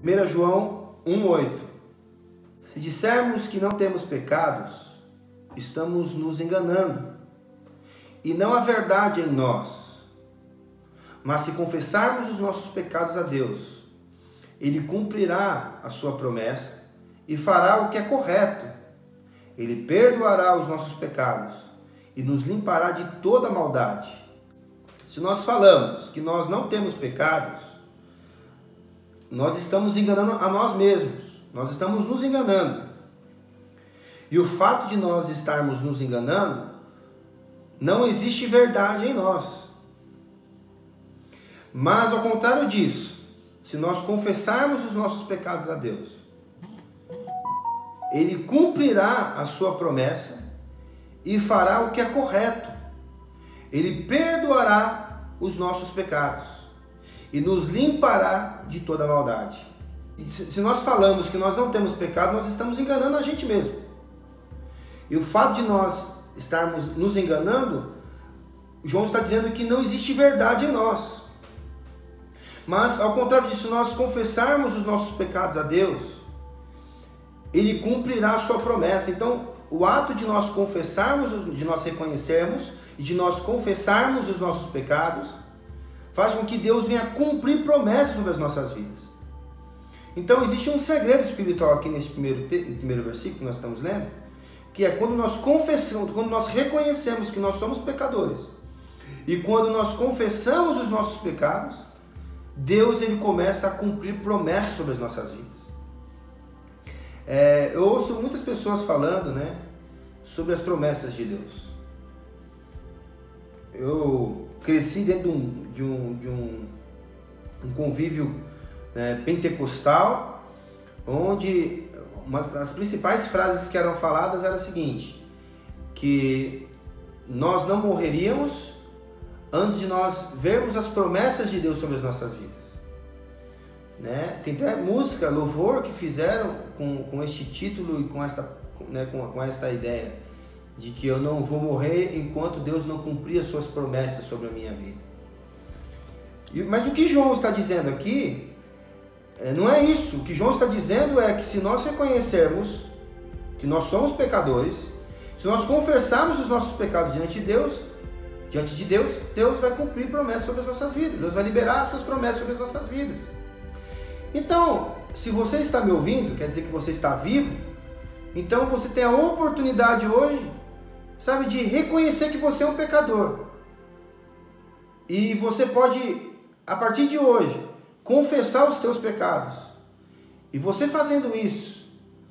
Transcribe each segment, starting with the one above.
1 João 1,8. Se dissermos que não temos pecados, estamos nos enganando, e não há verdade em nós. Mas se confessarmos os nossos pecados a Deus, Ele cumprirá a sua promessa e fará o que é correto. Ele perdoará os nossos pecados e nos limpará de toda maldade. Se nós falamos que nós não temos pecados, nós estamos enganando a nós mesmos. Nós estamos nos enganando. E o fato de nós estarmos nos enganando, não existe verdade em nós. Mas ao contrário disso, se nós confessarmos os nossos pecados a Deus, Ele cumprirá a sua promessa e fará o que é correto. Ele perdoará os nossos pecados e nos limpará de toda maldade. Se nós falamos que nós não temos pecado, nós estamos enganando a gente mesmo. E o fato de nós estarmos nos enganando, João está dizendo que não existe verdade em nós. Mas, ao contrário disso, nós confessarmos os nossos pecados a Deus, Ele cumprirá a sua promessa. Então, o ato de nós confessarmos, de nós reconhecermos e de nós confessarmos os nossos pecados, faz com que Deus venha cumprir promessas sobre as nossas vidas. Então, existe um segredo espiritual aqui nesse primeiro versículo que nós estamos lendo, que é quando nós confessamos, quando nós reconhecemos que nós somos pecadores, e quando nós confessamos os nossos pecados, Deus ele começa a cumprir promessas sobre as nossas vidas. Eu ouço muitas pessoas falando, sobre as promessas de Deus. Eu cresci dentro de um convívio pentecostal, onde uma das principais frases que eram faladas era a seguinte, que nós não morreríamos antes de nós vermos as promessas de Deus sobre as nossas vidas. Tem até música, louvor que fizeram com este título e com esta ideia de que eu não vou morrer enquanto Deus não cumprir as suas promessas sobre a minha vida. Mas o que João está dizendo aqui não é isso. O que João está dizendo é que se nós reconhecermos que nós somos pecadores, se nós confessarmos os nossos pecados diante de Deus, Deus vai cumprir promessas sobre as nossas vidas. Deus vai liberar as suas promessas sobre as nossas vidas. Então, se você está me ouvindo, quer dizer que você está vivo, então você tem a oportunidade hoje, de reconhecer que você é um pecador. E você pode, a partir de hoje, confessar os teus pecados. E você fazendo isso,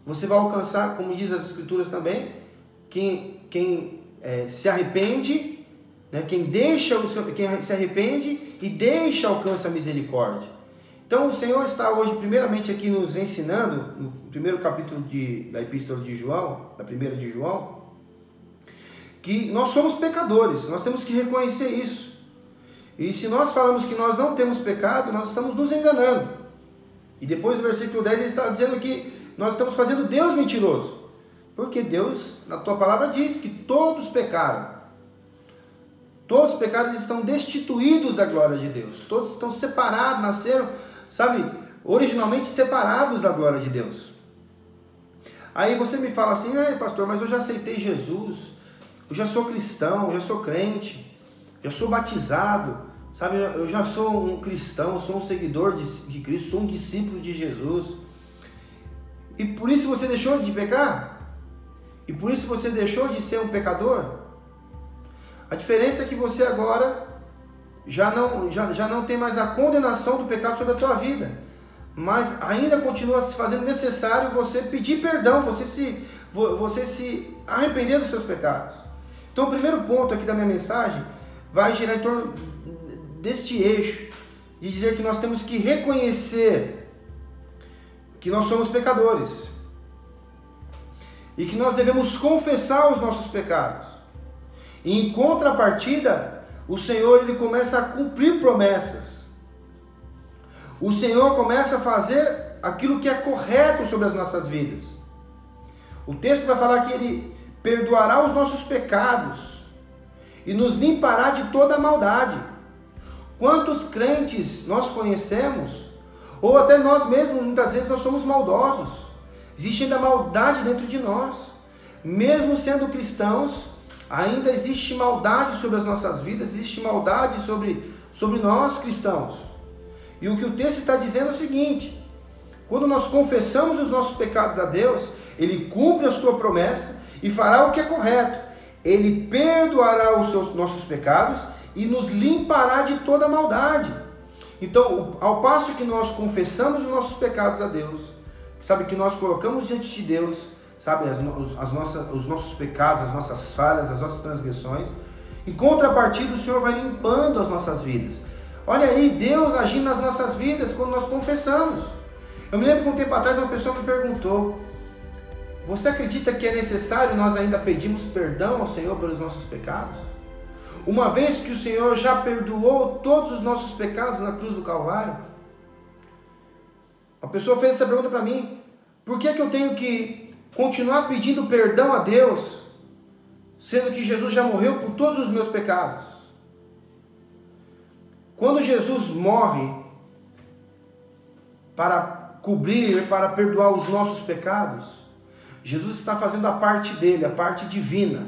você vai alcançar, como diz as Escrituras também, quem se arrepende, quem se arrepende e deixa alcança a misericórdia. Então o Senhor está hoje primeiramente aqui nos ensinando, no primeiro capítulo da Epístola de João, da primeira de João, que nós somos pecadores, nós temos que reconhecer isso. E se nós falamos que nós não temos pecado, nós estamos nos enganando. E depois no versículo 10 ele está dizendo que nós estamos fazendo Deus mentiroso. Porque Deus, na tua palavra, diz que todos pecaram. Todos os pecados estão destituídos da glória de Deus. Todos estão separados, nasceram, originalmente separados da glória de Deus. Aí você me fala assim, pastor, mas eu já aceitei Jesus, eu já sou cristão, eu já sou crente, já sou batizado, eu já sou um cristão, sou um seguidor de Cristo, sou um discípulo de Jesus. E por isso você deixou de pecar? E por isso você deixou de ser um pecador? A diferença é que você agora já não tem mais a condenação do pecado sobre a tua vida, mas ainda continua se fazendo necessário você pedir perdão, você se arrepender dos seus pecados. Então o primeiro ponto aqui da minha mensagem vai girar em torno deste eixo, de dizer que nós temos que reconhecer que nós somos pecadores e que nós devemos confessar os nossos pecados. E em contrapartida, o Senhor ele começa a cumprir promessas. O Senhor começa a fazer aquilo que é correto sobre as nossas vidas. O texto vai falar que Ele perdoará os nossos pecados e nos limpará de toda a maldade. Quantos crentes nós conhecemos Ou até nós mesmos, muitas vezes nós somos maldosos. Existe ainda maldade dentro de nós. Mesmo sendo cristãos, ainda existe maldade sobre as nossas vidas, existe maldade sobre nós cristãos. E o que o texto está dizendo é o seguinte: quando nós confessamos os nossos pecados a Deus, Ele cumpre a sua promessa e fará o que é correto. Ele perdoará os nossos pecados e nos limpará de toda maldade. Então, ao passo que nós confessamos os nossos pecados a Deus, sabe, que nós colocamos diante de Deus, sabe, os nossos pecados, as nossas falhas, as nossas transgressões, em contrapartida o Senhor vai limpando as nossas vidas. Olha aí, Deus agindo nas nossas vidas quando nós confessamos. Eu me lembro que um tempo atrás uma pessoa me perguntou: você acredita que é necessário nós ainda pedirmos perdão ao Senhor pelos nossos pecados? Uma vez que o Senhor já perdoou todos os nossos pecados na cruz do Calvário? A pessoa fez essa pergunta para mim: por que eu tenho que continuar pedindo perdão a Deus, sendo que Jesus já morreu por todos os meus pecados? Quando Jesus morre para cobrir, para perdoar os nossos pecados, Jesus está fazendo a parte dele, a parte divina,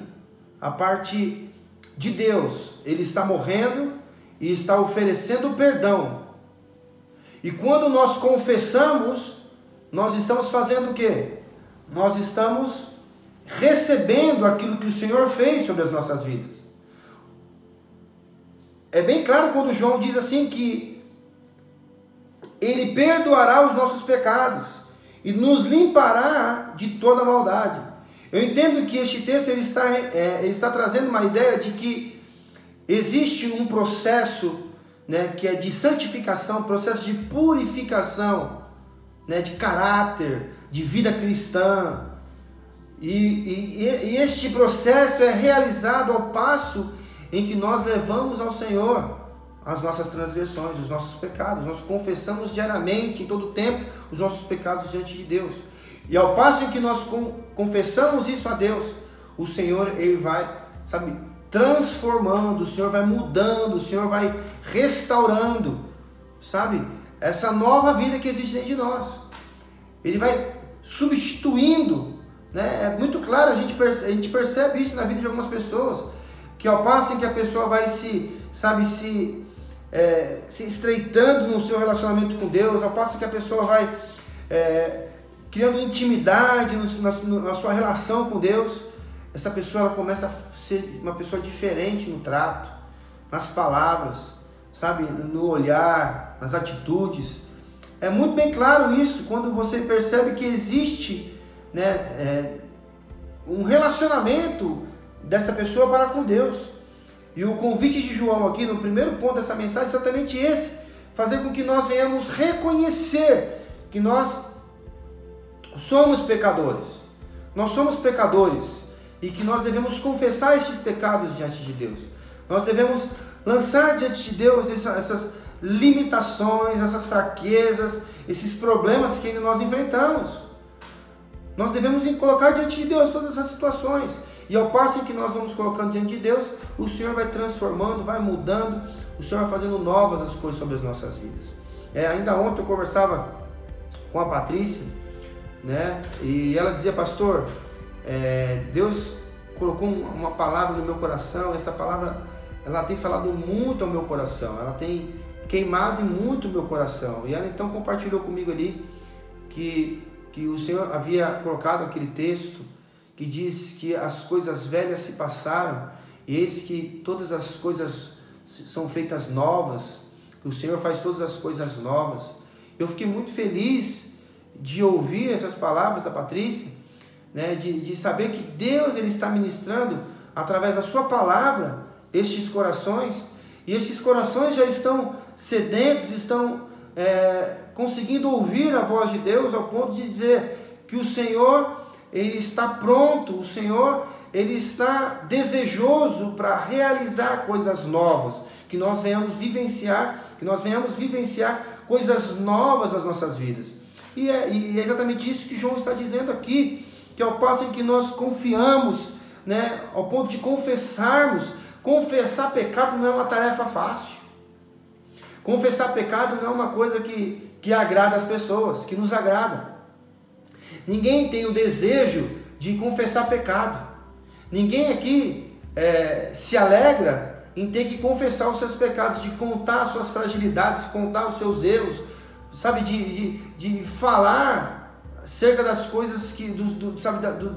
a parte de Deus. Ele está morrendo e está oferecendo perdão. E quando nós confessamos, nós estamos fazendo o quê? Nós estamos recebendo aquilo que o Senhor fez sobre as nossas vidas. É bem claro quando João diz assim que Ele perdoará os nossos pecados e nos limpará de toda maldade. Eu entendo que este texto ele está trazendo uma ideia de que existe um processo, né, que é de santificação, processo de purificação, né, de caráter, de vida cristã. E este processo é realizado ao passo em que nós levamos ao Senhor as nossas transgressões, os nossos pecados. Nós confessamos diariamente, em todo tempo, os nossos pecados diante de Deus. E ao passo em que nós confessamos isso a Deus, o Senhor, Ele vai, sabe, transformando, o Senhor vai mudando, o Senhor vai restaurando, sabe, essa nova vida que existe dentro de nós. Ele vai substituindo, né? É muito claro, a gente percebe isso na vida de algumas pessoas, que ao passo em que a pessoa vai se estreitando no seu relacionamento com Deus, ao passo que a pessoa vai criando intimidade na sua relação com Deus, essa pessoa ela começa a ser uma pessoa diferente no trato, nas palavras, sabe, no olhar, nas atitudes. É muito bem claro isso quando você percebe que existe, né, um relacionamento desta pessoa para com Deus. E o convite de João aqui no primeiro ponto dessa mensagem é exatamente esse: fazer com que nós venhamos reconhecer que nós somos pecadores. Nós somos pecadores e que nós devemos confessar estes pecados diante de Deus. Nós devemos lançar diante de Deus essas limitações, essas fraquezas, esses problemas que nós enfrentamos. Nós devemos colocar diante de Deus todas essas situações. E ao passo em que nós vamos colocando diante de Deus, o Senhor vai transformando, vai mudando, o Senhor vai fazendo novas as coisas sobre as nossas vidas. Ainda ontem eu conversava com a Patrícia, né? E ela dizia: pastor, Deus colocou uma palavra no meu coração. Essa palavra, ela tem falado muito ao meu coração, ela tem queimado muito o meu coração. E ela então compartilhou comigo ali que o Senhor havia colocado aquele texto que diz que as coisas velhas se passaram e eis que todas as coisas são feitas novas, que o Senhor faz todas as coisas novas. Eu fiquei muito feliz de ouvir essas palavras da Patrícia, né, de saber que Deus ele está ministrando através da sua palavra estes corações, e estes corações já estão sedentos, estão conseguindo ouvir a voz de Deus ao ponto de dizer que o Senhor ele está pronto, o Senhor ele está desejoso para realizar coisas novas, que nós venhamos vivenciar coisas novas nas nossas vidas. E é exatamente isso que João está dizendo aqui, que ao passo em que nós confiamos, né, ao ponto de confessarmos, confessar pecado não é uma tarefa fácil. Confessar pecado não é uma coisa que que agrada as pessoas, que nos agrada. Ninguém tem o desejo de confessar pecado. Ninguém aqui se alegra em ter que confessar os seus pecados, de contar as suas fragilidades, contar os seus erros, sabe, de falar acerca das coisas que, do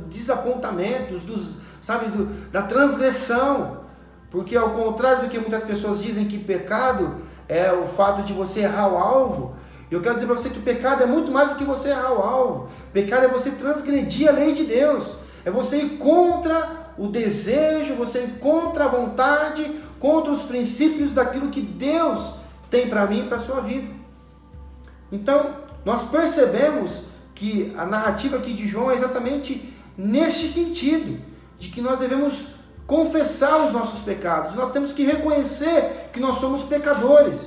desapontamentos, da transgressão. Porque ao contrário do que muitas pessoas dizem que pecado é o fato de você errar o alvo, eu quero dizer para você que pecado é muito mais do que você errar o alvo. Pecado é você transgredir a lei de Deus. É você ir contra o desejo, você ir contra a vontade, contra os princípios daquilo que Deus tem para mim e para a sua vida. Então, nós percebemos que a narrativa aqui de João é exatamente neste sentido, de que nós devemos confessar os nossos pecados, nós temos que reconhecer que nós somos pecadores.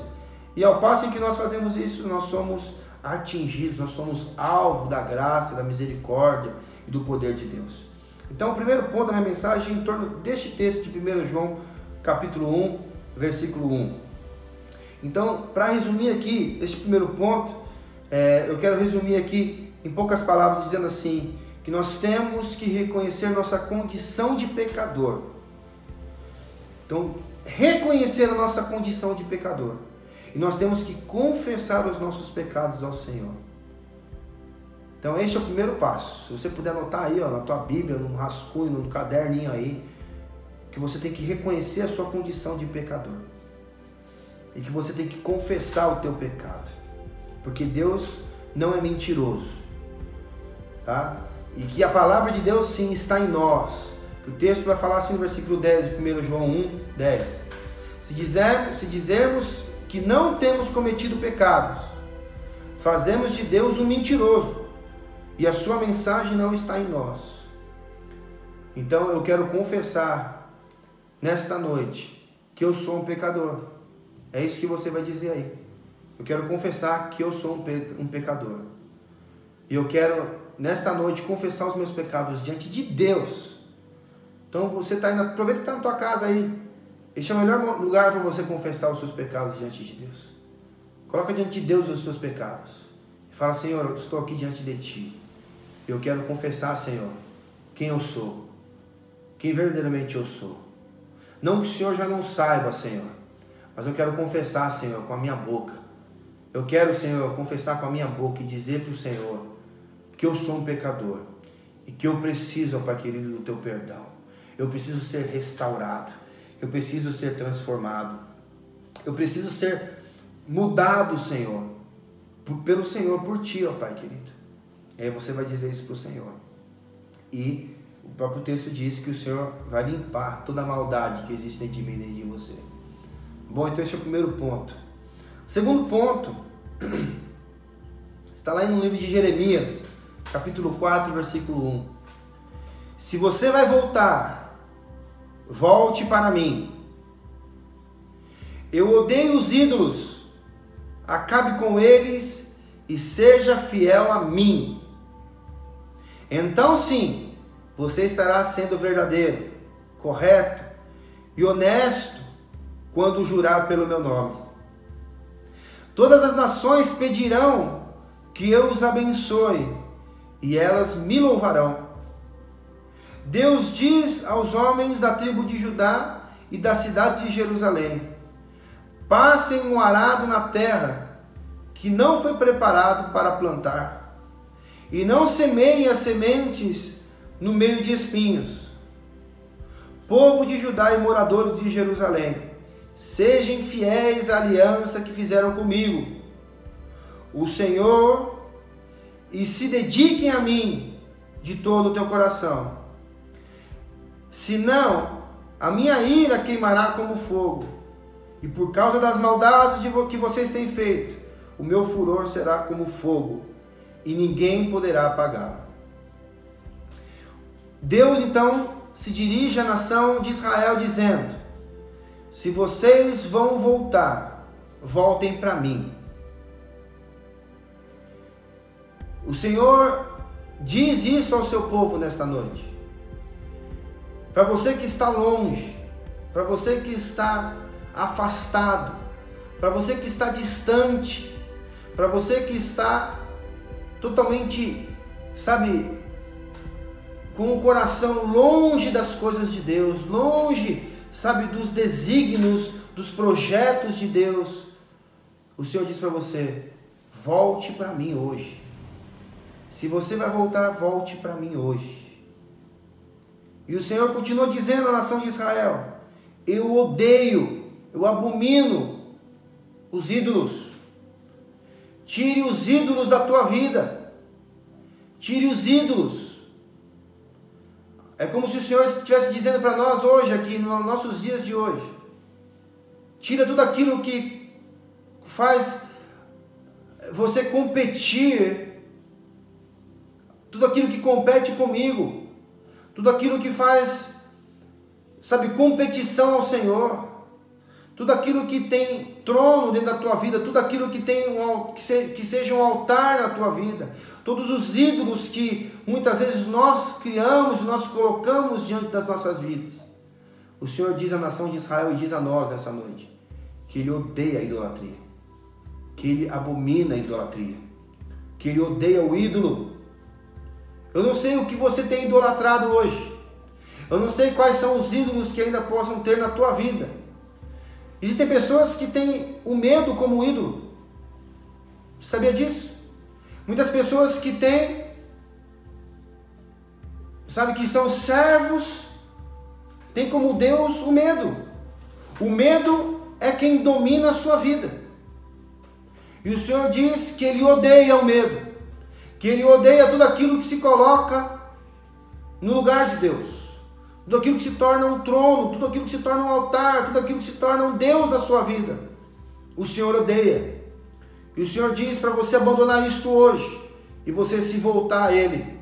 E ao passo em que nós fazemos isso, nós somos atingidos, nós somos alvo da graça, da misericórdia e do poder de Deus. Então, o primeiro ponto da minha mensagem é em torno deste texto de 1 João, capítulo 1, versículo 1. Então, para resumir aqui, este primeiro ponto, eu quero resumir aqui em poucas palavras, dizendo assim, que nós temos que reconhecer nossa condição de pecador. Então, reconhecer a nossa condição de pecador. E nós temos que confessar os nossos pecados ao Senhor. Então, este é o primeiro passo. Se você puder anotar aí, na tua Bíblia, no rascunho, no caderninho aí, que você tem que reconhecer a sua condição de pecador. E que você tem que confessar o teu pecado. Porque Deus não é mentiroso. Tá? E que a palavra de Deus, sim, está em nós. O texto vai falar assim no versículo 10 de 1 João 1, 10. Se dizermos que não temos cometido pecados, fazemos de Deus um mentiroso, e a sua mensagem não está em nós. Então eu quero confessar nesta noite que eu sou um pecador. É isso que você vai dizer aí. Eu quero confessar que eu sou um pecador. E eu quero nesta noite confessar os meus pecados diante de Deus. Então você está indo, aproveita que está na tua casa aí. Este é o melhor lugar para você confessar os seus pecados diante de Deus. Coloca diante de Deus os seus pecados. E fala, Senhor, eu estou aqui diante de Ti. Eu quero confessar, Senhor, quem eu sou. Quem verdadeiramente eu sou. Não que o Senhor já não saiba, Senhor. Mas eu quero confessar, Senhor, com a minha boca. Eu quero, Senhor, confessar com a minha boca e dizer para o Senhor que eu sou um pecador. E que eu preciso, ó Pai querido, do Teu perdão. Eu preciso ser restaurado. Eu preciso ser transformado. Eu preciso ser mudado, Senhor, pelo Senhor, por Ti, ó Pai querido. E aí você vai dizer isso para o Senhor. E o próprio texto diz que o Senhor vai limpar toda a maldade que existe dentro de mim e dentro de você. Bom, então esse é o primeiro ponto. O segundo ponto está lá no livro de Jeremias, capítulo 4, versículo 1. Se você vai voltar, volte para mim. Eu odeio os ídolos. Acabe com eles e seja fiel a mim. Então sim, você estará sendo verdadeiro, correto e honesto quando jurar pelo meu nome. Todas as nações pedirão que eu os abençoe e elas me louvarão. Deus diz aos homens da tribo de Judá e da cidade de Jerusalém: passem um arado na terra que não foi preparado para plantar, e não semeiem as sementes no meio de espinhos. Povo de Judá e moradores de Jerusalém, sejam fiéis à aliança que fizeram comigo, o Senhor, e se dediquem a mim de todo o teu coração. Senão, a minha ira queimará como fogo, e por causa das maldades que vocês têm feito, o meu furor será como fogo, e ninguém poderá apagá-lo. Deus então se dirige à nação de Israel dizendo: se vocês vão voltar, voltem para mim. O Senhor diz isso ao seu povo nesta noite. Para você que está longe, para você que está afastado, para você que está distante, para você que está totalmente, sabe, com o coração longe das coisas de Deus, longe, sabe, dos desígnios, dos projetos de Deus, o Senhor diz para você: volte para mim hoje. Se você vai voltar, volte para mim hoje. E o Senhor continua dizendo à nação de Israel: eu odeio, eu abomino os ídolos. Tire os ídolos da tua vida. Tire os ídolos. É como se o Senhor estivesse dizendo para nós hoje, aqui nos nossos dias de hoje: tira tudo aquilo que faz você competir, tudo aquilo que compete comigo, tudo aquilo que faz, sabe, competição ao Senhor, tudo aquilo que tem trono dentro da tua vida, tudo aquilo que tem que seja um altar na tua vida, todos os ídolos que muitas vezes nós criamos, nós colocamos diante das nossas vidas. O Senhor diz à nação de Israel e diz a nós nessa noite que Ele odeia a idolatria, que Ele abomina a idolatria, que Ele odeia o ídolo. Eu não sei o que você tem idolatrado hoje. Eu não sei quais são os ídolos que ainda possam ter na tua vida. Existem pessoas que têm o medo como ídolo. Você sabia disso? Muitas pessoas que têm, sabe, que são servos, têm como Deus o medo. O medo é quem domina a sua vida. E o Senhor diz que Ele odeia o medo, que Ele odeia tudo aquilo que se coloca no lugar de Deus, tudo aquilo que se torna um trono, tudo aquilo que se torna um altar, tudo aquilo que se torna um Deus na sua vida. O Senhor odeia. E o Senhor diz para você abandonar isto hoje e você se voltar a Ele.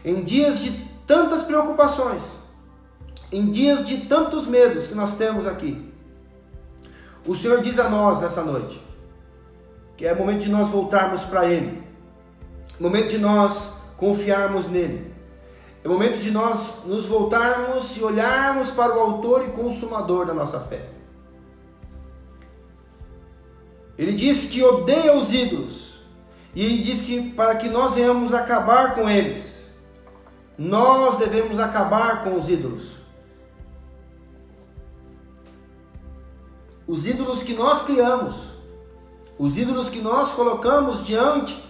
Em dias de tantas preocupações, em dias de tantos medos que nós temos aqui, o Senhor diz a nós nessa noite que é momento de nós voltarmos para Ele, momento de nós confiarmos nele, é momento de nós nos voltarmos e olharmos para o autor e consumador da nossa fé. Ele diz que odeia os ídolos, e Ele diz que para que nós venhamos acabar com eles, nós devemos acabar com os ídolos. Os ídolos que nós criamos, os ídolos que nós colocamos diante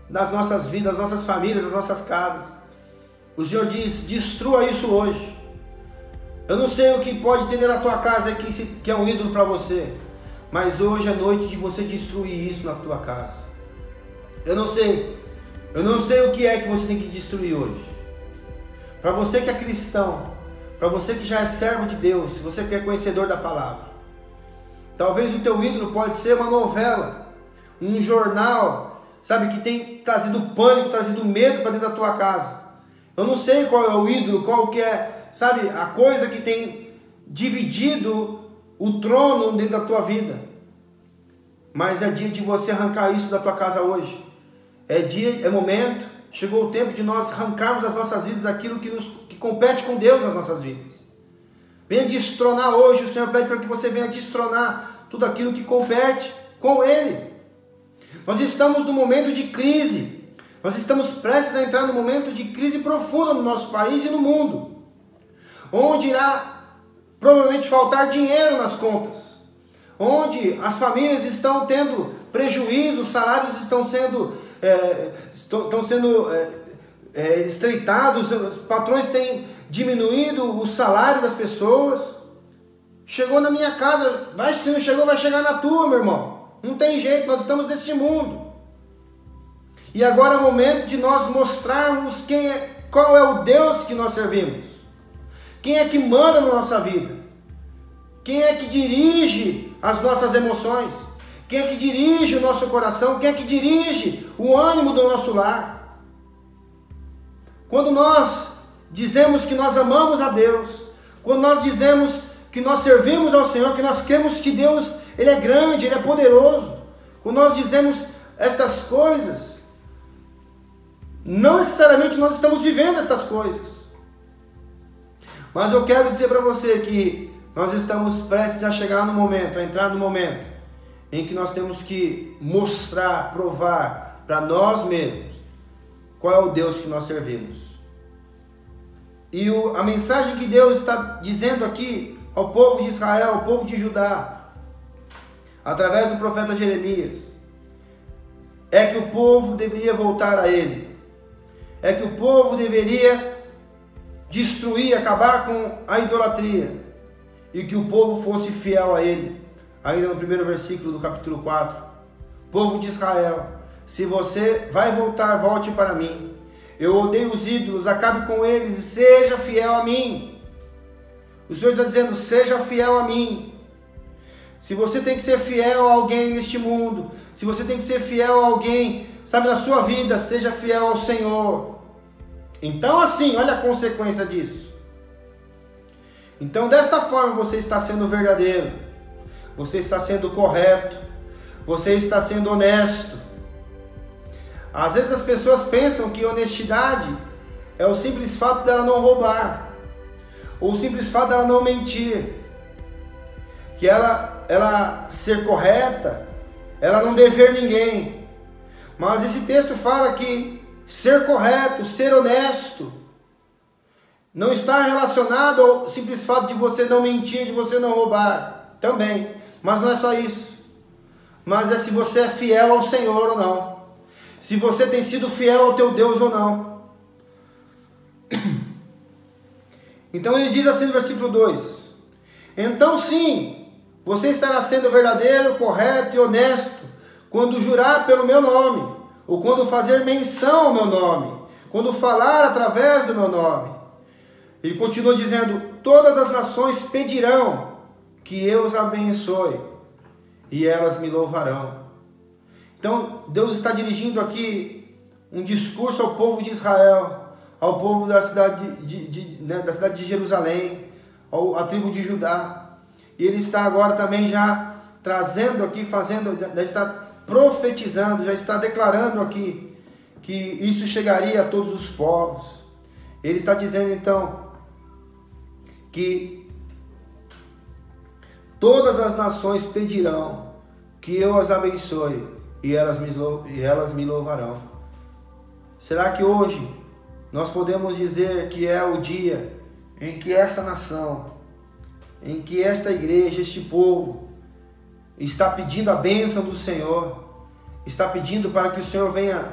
das nossas vidas, das nossas famílias, das nossas casas. O Senhor diz: destrua isso hoje. Eu não sei o que pode ter na tua casa que é um ídolo para você, mas hoje é noite de você destruir isso na tua casa. Eu não sei o que é que você tem que destruir hoje. Para você que é cristão, para você que já é servo de Deus, você que é conhecedor da palavra, talvez o teu ídolo pode ser uma novela, um jornal, sabe, que tem trazido pânico, trazido medo para dentro da tua casa. Eu não sei qual é o ídolo, qual que é, sabe, a coisa que tem dividido o trono dentro da tua vida. Mas é dia de você arrancar isso da tua casa hoje. É momento, chegou o tempo de nós arrancarmos das nossas vidas aquilo que compete com Deus nas nossas vidas. Venha destronar hoje, o Senhor pede para que você venha destronar tudo aquilo que compete com Ele. Nós estamos num momento de crise. Nós estamos prestes a entrar num momento de crise profunda no nosso país e no mundo, onde irá provavelmente faltar dinheiro nas contas, onde as famílias estão tendo prejuízo, os salários estão sendo estreitados, os patrões têm diminuído o salário das pessoas. Chegou na minha casa, se não chegou, vai chegar na tua, meu irmão. Não tem jeito, nós estamos neste mundo. E agora é o momento de nós mostrarmos qual é o Deus que nós servimos. Quem é que manda na nossa vida? Quem é que dirige as nossas emoções? Quem é que dirige o nosso coração? Quem é que dirige o ânimo do nosso lar? Quando nós dizemos que nós amamos a Deus, quando nós dizemos que nós servimos ao Senhor, que nós cremos que Deus, Ele é grande, Ele é poderoso, quando nós dizemos estas coisas, não necessariamente nós estamos vivendo estas coisas. Mas eu quero dizer para você que nós estamos prestes a chegar no momento, a entrar no momento, em que nós temos que mostrar, provar para nós mesmos qual é o Deus que nós servimos. E a mensagem que Deus está dizendo aqui ao povo de Israel, ao povo de Judá, através do profeta Jeremias, é que o povo deveria voltar a Ele, é que o povo deveria destruir, acabar com a idolatria, e que o povo fosse fiel a Ele. Ainda no primeiro versículo do capítulo 4, povo de Israel, se você vai voltar, volte para mim. Eu odeio os ídolos, acabe com eles e seja fiel a mim. O Senhor está dizendo, seja fiel a mim. Se você tem que ser fiel a alguém neste mundo, se você tem que ser fiel a alguém, sabe, na sua vida, seja fiel ao Senhor. Então assim, olha a consequência disso. Então desta forma você está sendo verdadeiro, você está sendo correto, você está sendo honesto. Às vezes as pessoas pensam que honestidade é o simples fato dela não roubar, ou o simples fato dela não mentir, que ela ser correta, ela não dever ninguém. Mas esse texto fala que ser correto, ser honesto, não está relacionado ao simples fato de você não mentir, de você não roubar, também. Mas não é só isso. Mas é se você é fiel ao Senhor ou não. Se você tem sido fiel ao teu Deus ou não. Então ele diz assim no versículo 2. Então sim, você estará sendo verdadeiro, correto e honesto quando jurar pelo meu nome, ou quando fazer menção ao meu nome, quando falar através do meu nome. Ele continua dizendo, todas as nações pedirão que eu os abençoe, e elas me louvarão. Então, Deus está dirigindo aqui um discurso ao povo de Israel, ao povo da cidade de Jerusalém, à tribo de Judá. E Ele está agora também já trazendo aqui, já está profetizando, já está declarando aqui que isso chegaria a todos os povos. Ele está dizendo então que todas as nações pedirão que eu as abençoe, e elas me louvarão. Será que hoje nós podemos dizer que é o dia em que esta nação, em que esta igreja, este povo, está pedindo a bênção do Senhor, está pedindo para que o Senhor venha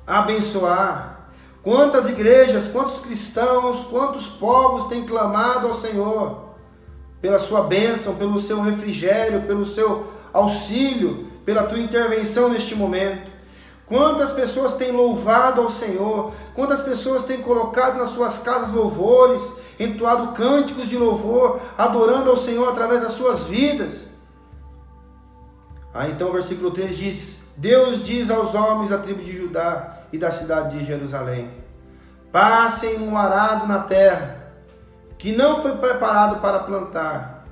abençoar? Quantas igrejas, quantos cristãos, quantos povos têm clamado ao Senhor pela sua bênção, pelo seu refrigério, pelo seu auxílio, pela tua intervenção neste momento? Quantas pessoas têm louvado ao Senhor, quantas pessoas têm colocado nas suas casas louvores, entoado cânticos de louvor, adorando ao Senhor através das suas vidas. Então o versículo 3 diz, Deus diz aos homens da tribo de Judá e da cidade de Jerusalém, passem um arado na terra, que não foi preparado para plantar,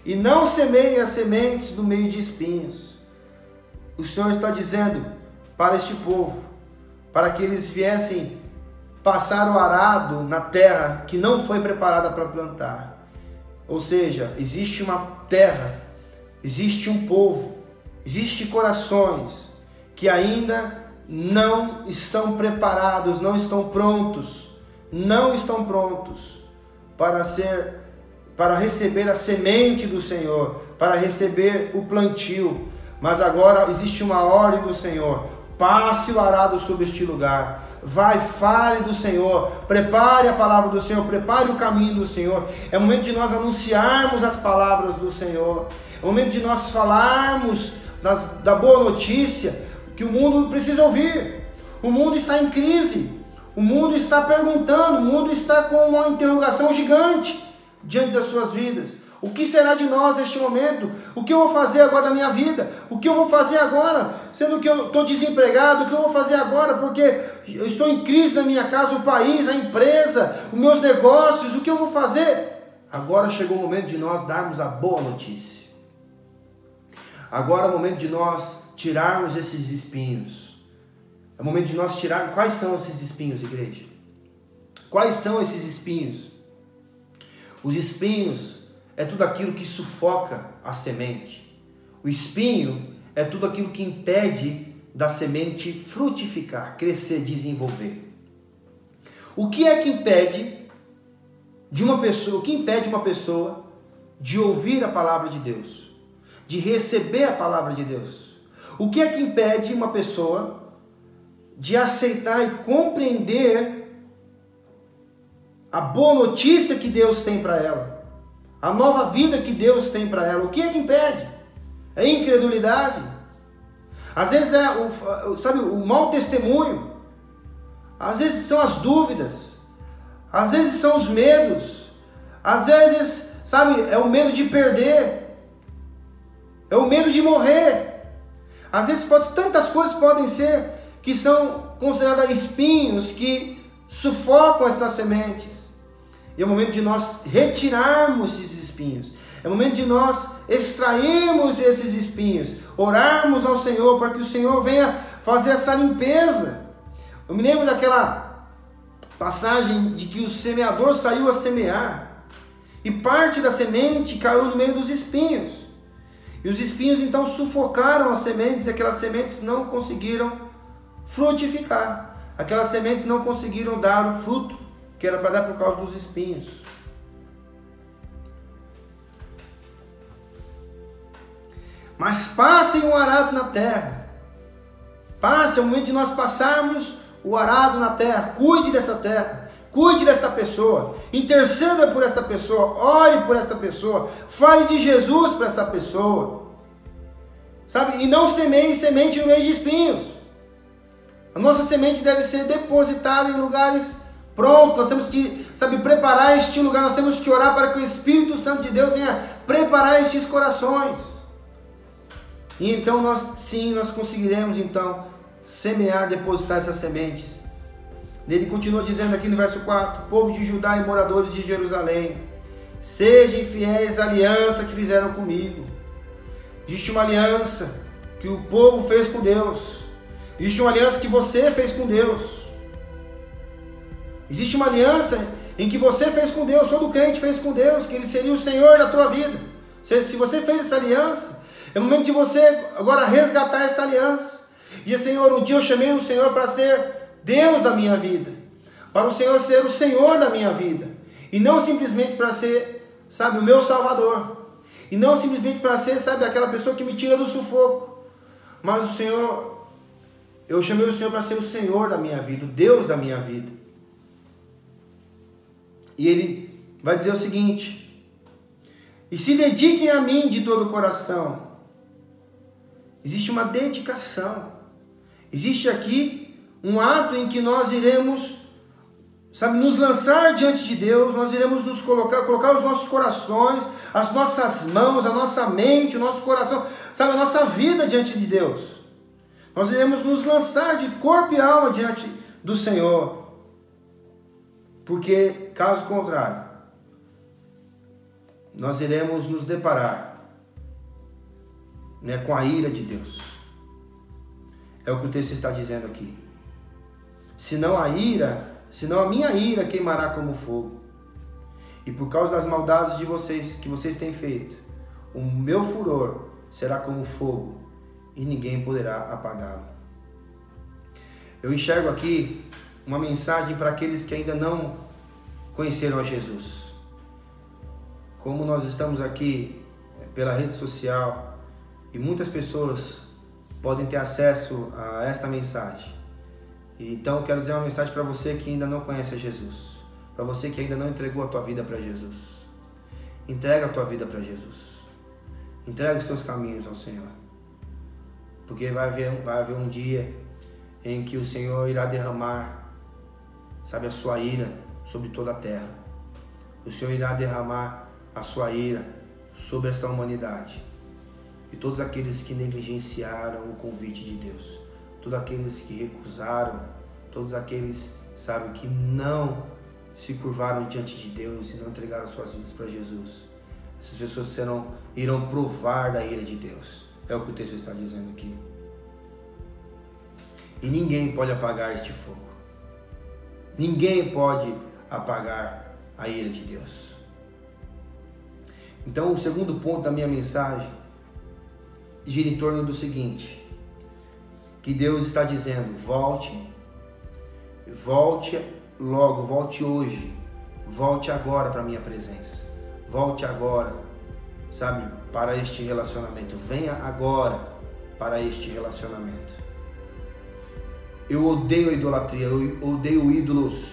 e não semeiem as sementes no meio de espinhos. O Senhor está dizendo para este povo, para que eles viessem passar o arado na terra que não foi preparada para plantar. Ou seja, existe uma terra, existe um povo, existe corações que ainda não estão preparados, não estão prontos para receber a semente do Senhor, para receber o plantio. Mas agora existe uma ordem do Senhor: passe o arado sobre este lugar. Vai, fale do Senhor, prepare a palavra do Senhor, prepare o caminho do Senhor. É o momento de nós anunciarmos as palavras do Senhor. É o momento de nós falarmos da boa notícia que o mundo precisa ouvir. O mundo está em crise, o mundo está perguntando, o mundo está com uma interrogação gigante diante das suas vidas. O que será de nós neste momento? O que eu vou fazer agora da minha vida? O que eu vou fazer agora? Sendo que eu estou desempregado, o que eu vou fazer agora? Porque eu estou em crise na minha casa, o país, a empresa, os meus negócios, o que eu vou fazer? Agora chegou o momento de nós darmos a boa notícia. Agora é o momento de nós tirarmos esses espinhos. É o momento de nós tirarmos. Quais são esses espinhos, igreja? Quais são esses espinhos? Os espinhos é tudo aquilo que sufoca a semente. O espinho é tudo aquilo que impede da semente frutificar, crescer, desenvolver. O que é que impede de uma pessoa, o que impede uma pessoa de ouvir a palavra de Deus, de receber a palavra de Deus? O que é que impede uma pessoa de aceitar e compreender a boa notícia que Deus tem para ela, a nova vida que Deus tem para ela? O que é que impede? É incredulidade. Às vezes é o mau testemunho. Às vezes são as dúvidas. Às vezes são os medos. Às vezes, é o medo de perder. É o medo de morrer. Às vezes tantas coisas podem ser que são consideradas espinhos que sufocam estas sementes. E é o momento de nós retirarmos esses espinhos. É o momento de nós extrairmos esses espinhos. Orarmos ao Senhor para que o Senhor venha fazer essa limpeza. Eu me lembro daquela passagem de que o semeador saiu a semear. E parte da semente caiu no meio dos espinhos. E os espinhos então sufocaram as sementes. E aquelas sementes não conseguiram frutificar. Aquelas sementes não conseguiram dar o fruto que era para dar por causa dos espinhos. Mas passem o arado na terra. Passe, é o momento de nós passarmos o arado na terra. Cuide dessa terra. Cuide desta pessoa. Interceda por esta pessoa. Ore por esta pessoa. Fale de Jesus para essa pessoa. E não semeie semente no meio de espinhos. A nossa semente deve ser depositada em lugares prontos. Nós temos que, preparar este lugar. Nós temos que orar para que o Espírito Santo de Deus venha preparar estes corações. E então nós conseguiremos então semear, depositar essas sementes. Ele continua dizendo aqui no verso 4: povo de Judá e moradores de Jerusalém, sejam fiéis à aliança que fizeram comigo. Existe uma aliança que o povo fez com Deus. Existe uma aliança que você fez com Deus. Existe uma aliança em que você fez com Deus, todo crente fez com Deus, que Ele seria o Senhor da tua vida. Se você fez essa aliança, é o momento de você agora resgatar esta aliança. E Senhor, um dia eu chamei o Senhor para ser Deus da minha vida, para o Senhor ser o Senhor da minha vida, e não simplesmente para ser, o meu Salvador, e não simplesmente para ser, aquela pessoa que me tira do sufoco, mas o Senhor, eu chamei o Senhor para ser o Senhor da minha vida, o Deus da minha vida. E Ele vai dizer o seguinte: e se dediquem a mim de todo o coração. Existe uma dedicação. Existe aqui um ato em que nós iremos, nos lançar diante de Deus. Nós iremos nos colocar os nossos corações, as nossas mãos, a nossa mente, o nosso coração, a nossa vida diante de Deus. Nós iremos nos lançar de corpo e alma diante do Senhor. Porque, caso contrário, nós iremos nos deparar com a ira de Deus. É o que o texto está dizendo aqui. Senão a minha ira queimará como fogo. E por causa das maldades de vocês, que vocês têm feito, o meu furor será como fogo, e ninguém poderá apagá-lo. Eu enxergo aqui uma mensagem para aqueles que ainda não conheceram a Jesus. Como nós estamos aqui pela rede social, e muitas pessoas podem ter acesso a esta mensagem. Então eu quero dizer uma mensagem para você que ainda não conhece a Jesus. Para você que ainda não entregou a tua vida para Jesus. Entrega a tua vida para Jesus. Entrega os teus caminhos ao Senhor. Porque vai haver um dia em que o Senhor irá derramar, a sua ira sobre toda a terra. O Senhor irá derramar a sua ira sobre esta humanidade. E todos aqueles que negligenciaram o convite de Deus, todos aqueles que recusaram, todos aqueles, que não se curvaram diante de Deus e não entregaram suas vidas para Jesus, essas pessoas irão provar da ira de Deus. É o que o texto está dizendo aqui. E ninguém pode apagar este fogo. Ninguém pode apagar a ira de Deus. Então, o segundo ponto da minha mensagem gira em torno do seguinte, que Deus está dizendo, volte logo, volte hoje, volte agora para a minha presença, volte agora, sabe, para este relacionamento, venha agora para este relacionamento. Eu odeio a idolatria, eu odeio ídolos,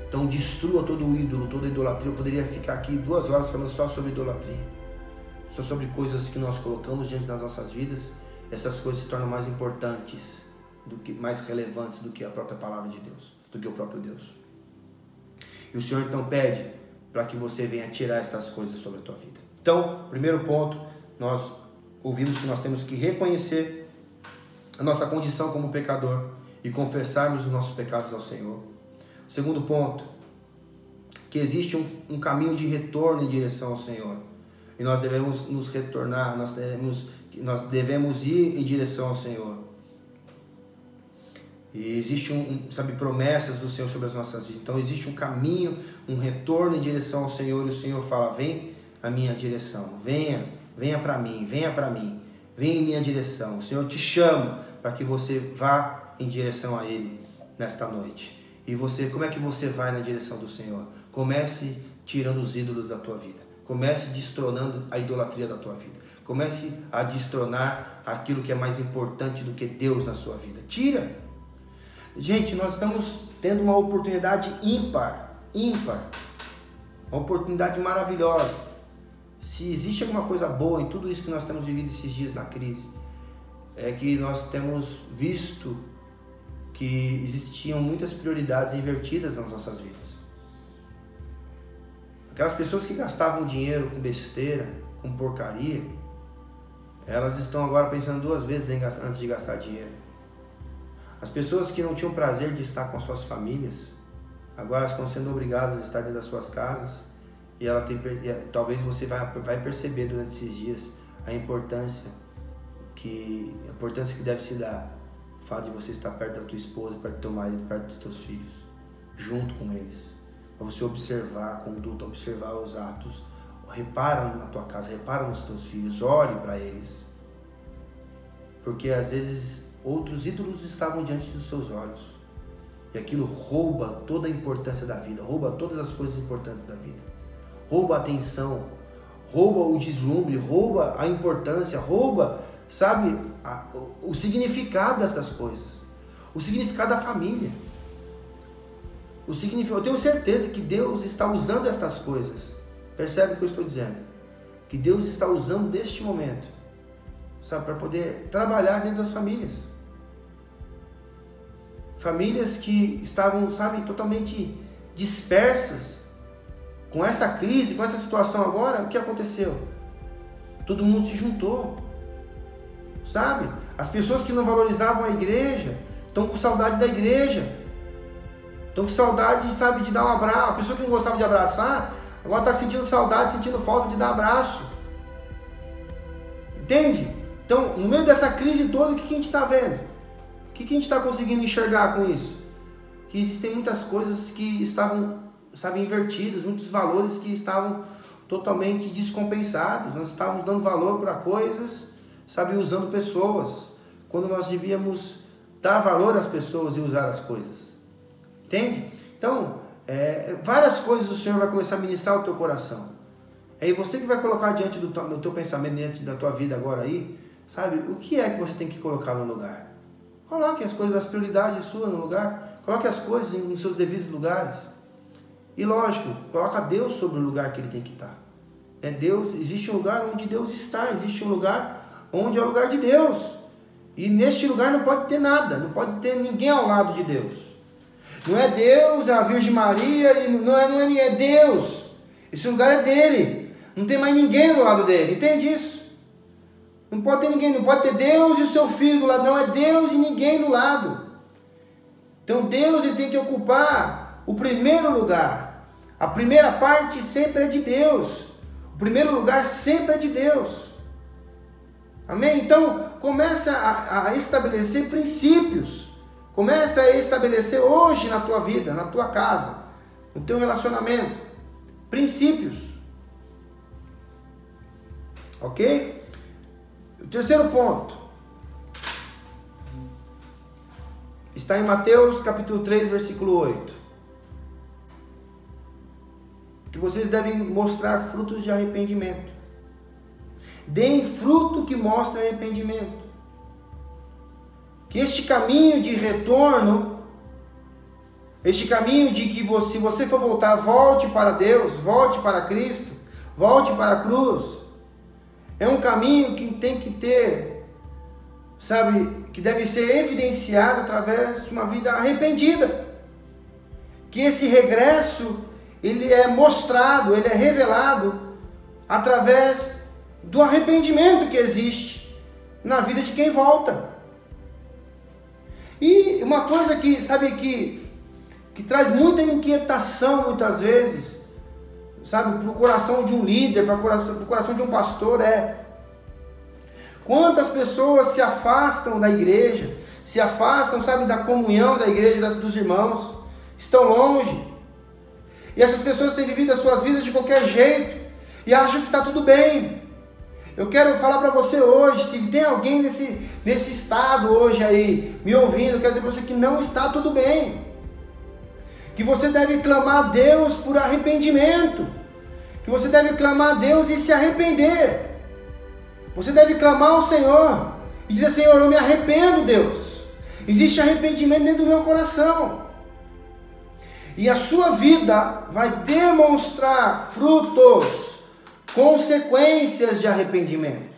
então destrua todo o ídolo, toda a idolatria. Eu poderia ficar aqui 2 horas falando só sobre idolatria, só sobre coisas que nós colocamos diante das nossas vidas. Essas coisas se tornam mais importantes, mais relevantes do que a própria palavra de Deus, do que o próprio Deus. E o Senhor então pede para que você venha tirar estas coisas sobre a tua vida. Então, primeiro ponto, nós ouvimos que nós temos que reconhecer a nossa condição como pecador e confessarmos os nossos pecados ao Senhor. Segundo ponto, que existe um caminho de retorno em direção ao Senhor. E nós devemos nos retornar, nós devemos ir em direção ao Senhor. E existe promessas do Senhor sobre as nossas vidas. Então existe um caminho, um retorno em direção ao Senhor. E o Senhor fala, vem na minha direção, venha para mim, venha em minha direção. O Senhor te chama para que você vá em direção a Ele nesta noite. E você, como é que você vai na direção do Senhor? Comece tirando os ídolos da tua vida. Comece destronando a idolatria da tua vida. Comece a destronar aquilo que é mais importante do que Deus na sua vida. Tira! Gente, nós estamos tendo uma oportunidade ímpar. Uma oportunidade maravilhosa. Se existe alguma coisa boa em tudo isso que nós temos vivido esses dias na crise, é que nós temos visto que existiam muitas prioridades invertidas nas nossas vidas. Aquelas pessoas que gastavam dinheiro com besteira, com porcaria, elas estão agora pensando 2 vezes antes de gastar dinheiro. As pessoas que não tinham prazer de estar com as suas famílias, agora estão sendo obrigadas a estar dentro das suas casas, e talvez você vai perceber durante esses dias a importância que deve se dar o fato de você estar perto da tua esposa, perto do teu marido, perto dos teus filhos, junto com eles, para você observar a conduta, observar os atos. Repara na tua casa, repara nos teus filhos, olhe para eles, porque às vezes outros ídolos estavam diante dos seus olhos, e aquilo rouba toda a importância da vida, rouba todas as coisas importantes da vida, rouba a atenção, rouba o deslumbre, rouba a importância, rouba, sabe, o significado dessas coisas, o significado da família. Eu tenho certeza que Deus está usando estas coisas. Percebe o que eu estou dizendo? Que Deus está usando deste momento, sabe, para poder trabalhar dentro das famílias. Famílias que estavam, sabe, totalmente dispersas. Com essa crise, com essa situação agora, o que aconteceu? Todo mundo se juntou. Sabe? As pessoas que não valorizavam a igreja estão com saudade da igreja. Estão com saudade, sabe, de dar um abraço. A pessoa que não gostava de abraçar, agora está sentindo saudade, sentindo falta de dar abraço. Entende? Então, no meio dessa crise toda, o que a gente está vendo? O que a gente está conseguindo enxergar com isso? Que existem muitas coisas que estavam, sabe, invertidas, muitos valores que estavam totalmente descompensados. Nós estávamos dando valor para coisas, sabe, usando pessoas, quando nós devíamos dar valor às pessoas e usar as coisas. Entende? Então, várias coisas o Senhor vai começar a ministrar ao teu coração. É você que vai colocar diante do teu pensamento, diante da tua vida agora aí, sabe, o que é que você tem que colocar no lugar? Coloque as coisas, as prioridades suas no lugar, coloque as coisas em seus devidos lugares. E lógico, coloca Deus sobre o lugar que Ele tem que estar. Deus, existe um lugar onde Deus está, existe um lugar onde é o lugar de Deus. E neste lugar não pode ter nada, não pode ter ninguém ao lado de Deus. Não é Deus, é a Virgem Maria, não é Deus. Esse lugar é dele. Não tem mais ninguém do lado dele, entende isso? Não pode ter ninguém, não pode ter Deus e o seu filho do lado, não, é Deus e ninguém do lado. Então Deus, ele tem que ocupar o primeiro lugar. A primeira parte sempre é de Deus. O primeiro lugar sempre é de Deus. Amém? Então, começa a estabelecer princípios. Começa a estabelecer hoje na tua vida, na tua casa, no teu relacionamento, princípios. Ok? terceiro ponto está em Mateus capítulo 3, versículo 8. Que vocês devem mostrar frutos de arrependimento. Deem fruto que mostre arrependimento. Que este caminho de retorno, este caminho de que se você for voltar, volte para Deus, volte para Cristo, volte para a cruz, é um caminho que tem que ter, sabe, que deve ser evidenciado através de uma vida arrependida. Que esse regresso, ele é mostrado, ele é revelado através do arrependimento que existe na vida de quem volta. E uma coisa que, sabe, que traz muita inquietação muitas vezes, sabe, para o coração de um líder, para o coração de um pastor, é quantas pessoas se afastam da igreja, se afastam, sabe, da comunhão da igreja, dos irmãos, estão longe, e essas pessoas têm vivido as suas vidas de qualquer jeito, e acham que está tudo bem. Eu quero falar para você hoje, se tem alguém nesse estado hoje aí, me ouvindo, eu quero dizer para você que não está tudo bem. Que você deve clamar a Deus por arrependimento. Que você deve clamar a Deus e se arrepender. Você deve clamar ao Senhor e dizer: Senhor, eu me arrependo, Deus. Existe arrependimento dentro do meu coração. E a sua vida vai demonstrar frutos, consequências de arrependimento.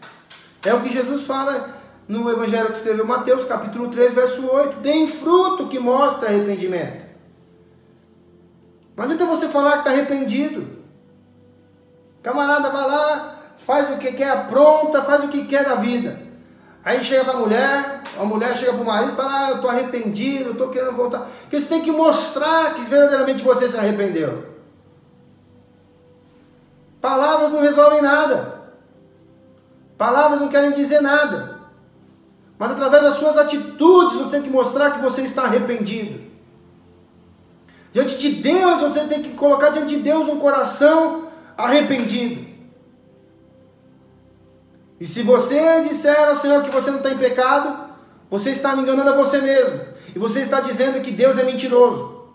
É o que Jesus fala no Evangelho que escreveu Mateus, capítulo 3, verso 8. Deem fruto que mostra arrependimento. Não adianta você falar que está arrependido. Camarada vai lá, faz o que quer, apronta, faz o que quer da vida. Aí chega para a mulher chega para o marido e fala: eu estou arrependido, eu estou querendo voltar. Porque você tem que mostrar que verdadeiramente você se arrependeu. Palavras não resolvem nada. Palavras não querem dizer nada. Mas através das suas atitudes você tem que mostrar que você está arrependido. Diante de Deus, você tem que colocar diante de Deus um coração arrependido. E se você disser ao Senhor que você não tem pecado, você está me enganando a você mesmo. E você está dizendo que Deus é mentiroso.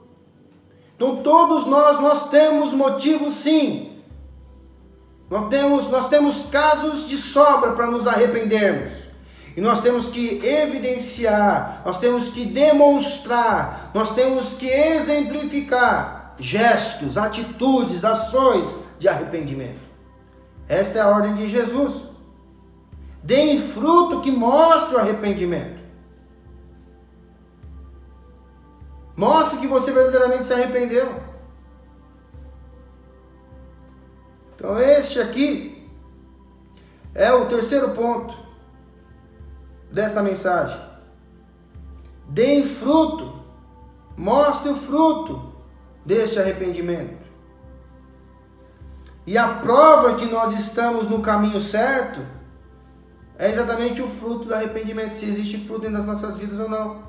Então todos nós temos motivos, sim. Nós temos casos de sobra para nos arrependermos. E nós temos que evidenciar, nós temos que demonstrar, nós temos que exemplificar gestos, atitudes, ações de arrependimento. Esta é a ordem de Jesus. Deem fruto que mostre o arrependimento. Mostre que você verdadeiramente se arrependeu. Então este aqui é o terceiro ponto desta mensagem. Deem fruto, mostre o fruto deste arrependimento. E a prova que nós estamos no caminho certo é exatamente o fruto do arrependimento, se existe fruto nas nossas vidas ou não.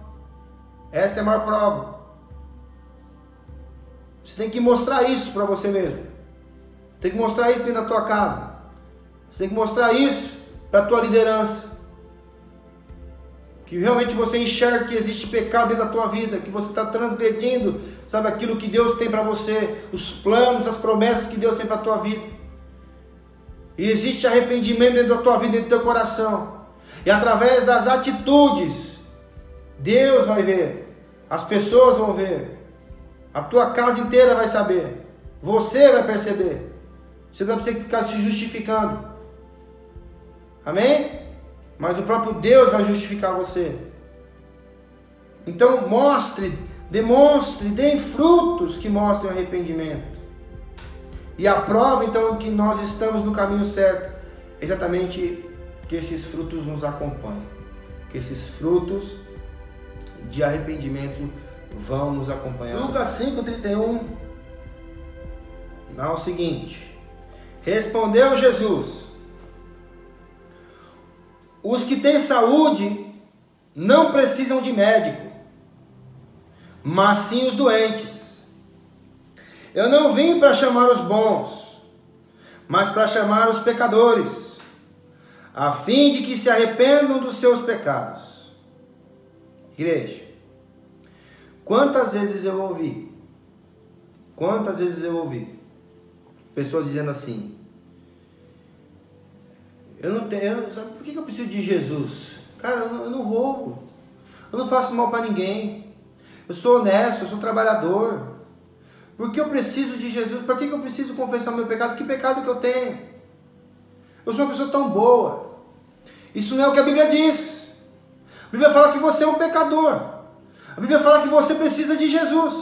Essa é a maior prova. Você tem que mostrar isso para você mesmo. Tem que mostrar isso dentro da tua casa. Você tem que mostrar isso para a tua liderança. Que realmente você enxergue que existe pecado dentro da tua vida, que você está transgredindo, sabe, aquilo que Deus tem para você, os planos, as promessas que Deus tem para a tua vida. E existe arrependimento dentro da tua vida, dentro do teu coração. E através das atitudes, Deus vai ver, as pessoas vão ver, a tua casa inteira vai saber, você vai perceber. Você não vai precisar ficar se justificando. Amém? Mas o próprio Deus vai justificar você. Então mostre, demonstre, deem frutos que mostrem arrependimento. E a prova então que nós estamos no caminho certo é exatamente que esses frutos nos acompanhem. Que esses frutos de arrependimento vão nos acompanhar. Lucas 5:31 dá o seguinte: respondeu Jesus: os que têm saúde não precisam de médico, mas sim os doentes. Eu não vim para chamar os bons, mas para chamar os pecadores. a fim de que se arrependam dos seus pecados. Igreja, quantas vezes eu ouvi pessoas dizendo assim: sabe por que eu preciso de Jesus? Cara, eu não roubo, eu não faço mal para ninguém, eu sou honesto, eu sou trabalhador. Por que eu preciso de Jesus? Por que eu preciso confessar o meu pecado? Que pecado que eu tenho? Eu sou uma pessoa tão boa. Isso não é o que a Bíblia diz. A Bíblia fala que você é um pecador. A Bíblia fala que você precisa de Jesus.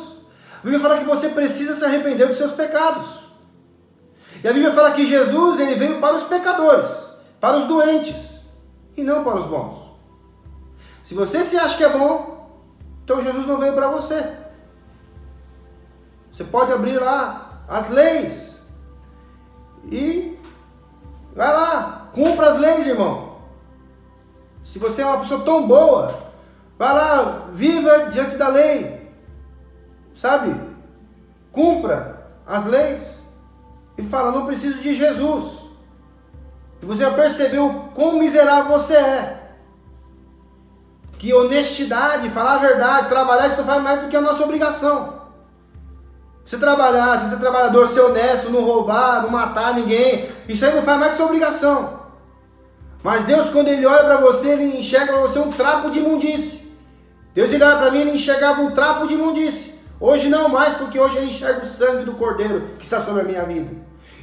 A Bíblia fala que você precisa se arrepender dos seus pecados. E a Bíblia fala que Jesus, ele veio para os pecadores, para os doentes, e não para os bons. Se você se acha que é bom, então Jesus não veio para você. Você pode abrir lá as leis e vai lá, cumpra as leis, irmão. Se você é uma pessoa tão boa, vai lá, viva diante da lei, sabe? Cumpra as leis e fala: não preciso de Jesus. E você já percebeu quão miserável você é. Que honestidade, falar a verdade, trabalhar, isso não faz mais do que a nossa obrigação. Você trabalhar, se você é trabalhador, ser honesto, não roubar, não matar ninguém, isso aí não faz mais que sua obrigação. Mas Deus, quando Ele olha para você, Ele enxerga para você um trapo de imundície. Deus, Ele olha para mim, Ele enxergava um trapo de imundície. Hoje não mais, porque hoje Ele enxerga o sangue do Cordeiro que está sobre a minha vida.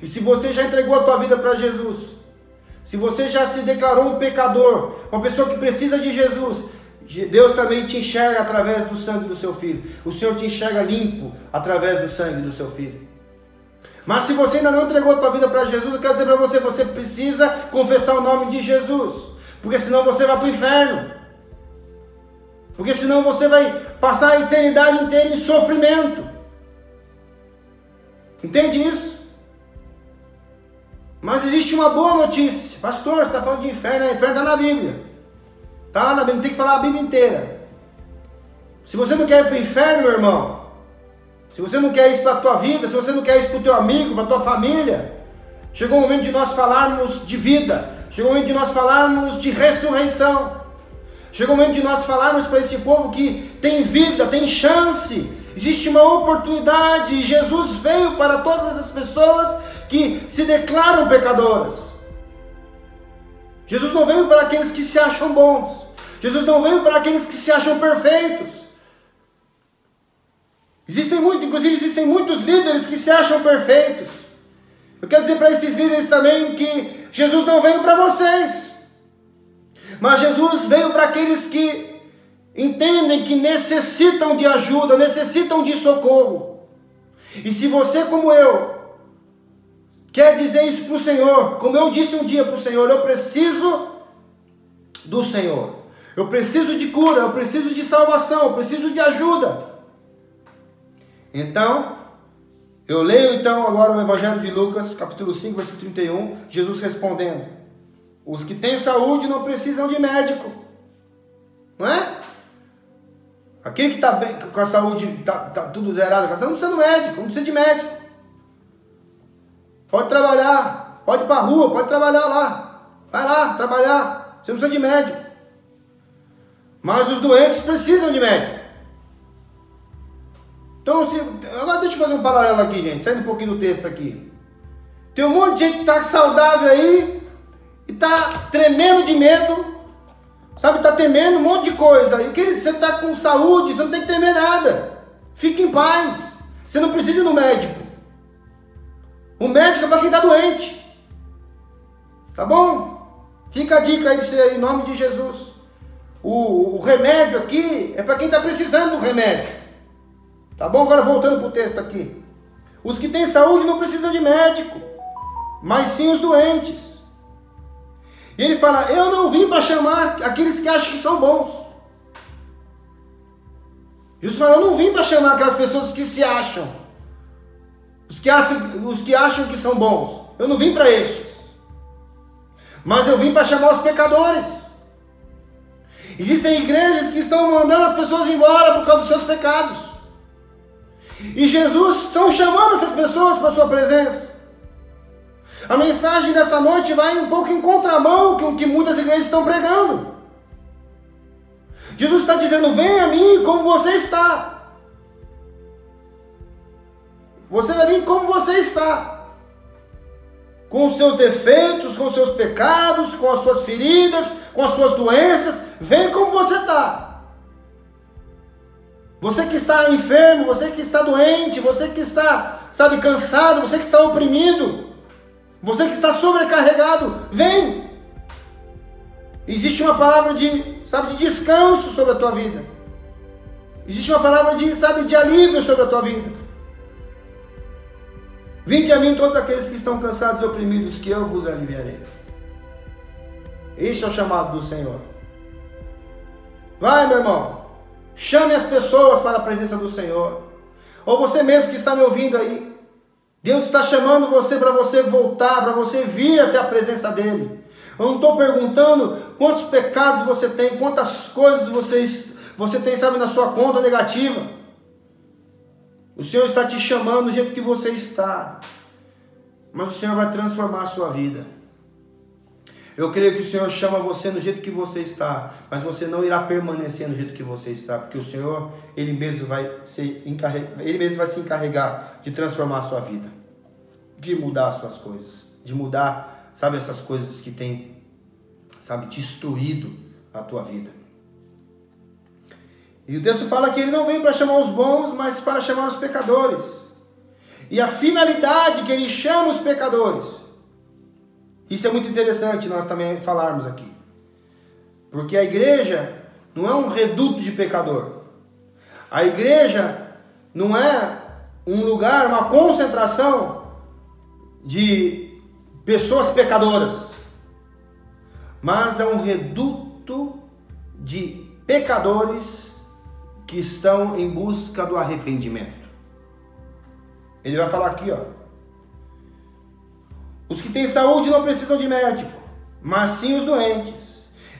E se você já entregou a tua vida para Jesus, se você já se declarou um pecador, uma pessoa que precisa de Jesus, Deus também te enxerga através do sangue do seu Filho. O Senhor te enxerga limpo através do sangue do seu Filho. Mas se você ainda não entregou a tua vida para Jesus, eu quero dizer para você, você precisa confessar o nome de Jesus. Porque senão você vai para o inferno. Porque senão você vai passar a eternidade inteira em sofrimento. Entende isso? Mas existe uma boa notícia. Pastor, você está falando de inferno, o inferno está na Bíblia. Tá? Na Bíblia, não tem que falar a Bíblia inteira. Se você não quer ir para o inferno, meu irmão, se você não quer isso para a tua vida, se você não quer isso para o teu amigo, para a tua família, chegou o momento de nós falarmos de vida, chegou o momento de nós falarmos de ressurreição, chegou o momento de nós falarmos para esse povo que tem vida, tem chance, existe uma oportunidade, e Jesus veio para todas as pessoas que se declaram pecadoras. Jesus não veio para aqueles que se acham bons, Jesus não veio para aqueles que se acham perfeitos. Existem muitos líderes que se acham perfeitos. Eu quero dizer para esses líderes também que Jesus não veio para vocês, mas Jesus veio para aqueles que entendem que necessitam de ajuda, necessitam de socorro. E se você, como eu, quer dizer isso para o Senhor, como eu disse um dia para o Senhor: eu preciso do Senhor, eu preciso de cura, eu preciso de salvação, eu preciso de ajuda. Então, eu leio agora o Evangelho de Lucas, capítulo 5, versículo 31, Jesus respondendo: os que têm saúde não precisam de médico, não é? Aquele que está bem, com a saúde, tá tudo zerado, não precisa de médico, não precisa de médico. Pode trabalhar, pode ir para a rua, pode trabalhar lá, vai lá trabalhar, você não precisa de médico. Mas os doentes precisam de médico. Então, agora deixa eu fazer um paralelo aqui, gente, saindo um pouquinho do texto aqui. Tem um monte de gente que está saudável aí e está tremendo de medo, sabe, está temendo um monte de coisa. E querido, você está com saúde, você não tem que temer nada. Fique em paz, você não precisa ir no médico. O médico é para quem está doente, tá bom? Fica a dica aí para você, em nome de Jesus. O remédio aqui é para quem está precisando do remédio. Tá bom? Agora voltando para o texto aqui. Os que têm saúde não precisam de médico, mas sim os doentes. E ele fala: eu não vim para chamar aqueles que acham que são bons. Jesus fala: eu não vim para chamar aquelas pessoas que se acham, os que acham que são bons. Eu não vim para estes, mas eu vim para chamar os pecadores. Existem igrejas que estão mandando as pessoas embora por causa dos seus pecados. E Jesus está chamando essas pessoas para a sua presença. A mensagem dessa noite vai um pouco em contramão com o que muitas igrejas estão pregando. Jesus está dizendo: vem a mim como você está. Você vai vir como você está. Com os seus defeitos, com os seus pecados, com as suas feridas, com as suas doenças. Vem como você está. Você que está enfermo, você que está doente, você que está, cansado, você que está oprimido, você que está sobrecarregado, vem. Existe uma palavra de descanso sobre a tua vida. Existe uma palavra de alívio sobre a tua vida. Vinde a mim todos aqueles que estão cansados e oprimidos, que eu vos aliviarei. Este é o chamado do Senhor. Vai, meu irmão. Chame as pessoas para a presença do Senhor. Ou você mesmo que está me ouvindo aí. Deus está chamando você para você voltar, para você vir até a presença dEle. Eu não estou perguntando quantos pecados você tem, quantas coisas você tem, na sua conta negativa. O Senhor está te chamando do jeito que você está. Mas o Senhor vai transformar a sua vida. Eu creio que o Senhor chama você no jeito que você está, mas você não irá permanecer no jeito que você está, porque o Senhor, Ele mesmo vai se encarregar de transformar a sua vida, de mudar as suas coisas, de mudar, essas coisas que têm, destruído a tua vida. E o texto fala que Ele não vem para chamar os bons, mas para chamar os pecadores. E a finalidade que Ele chama os pecadores. Isso é muito interessante nós também falarmos aqui. Porque a igreja não é um reduto de pecador. A igreja não é um lugar, uma concentração de pessoas pecadoras. Mas é um reduto de pecadores que estão em busca do arrependimento. Ele vai falar aqui, os que têm saúde não precisam de médico, mas sim os doentes.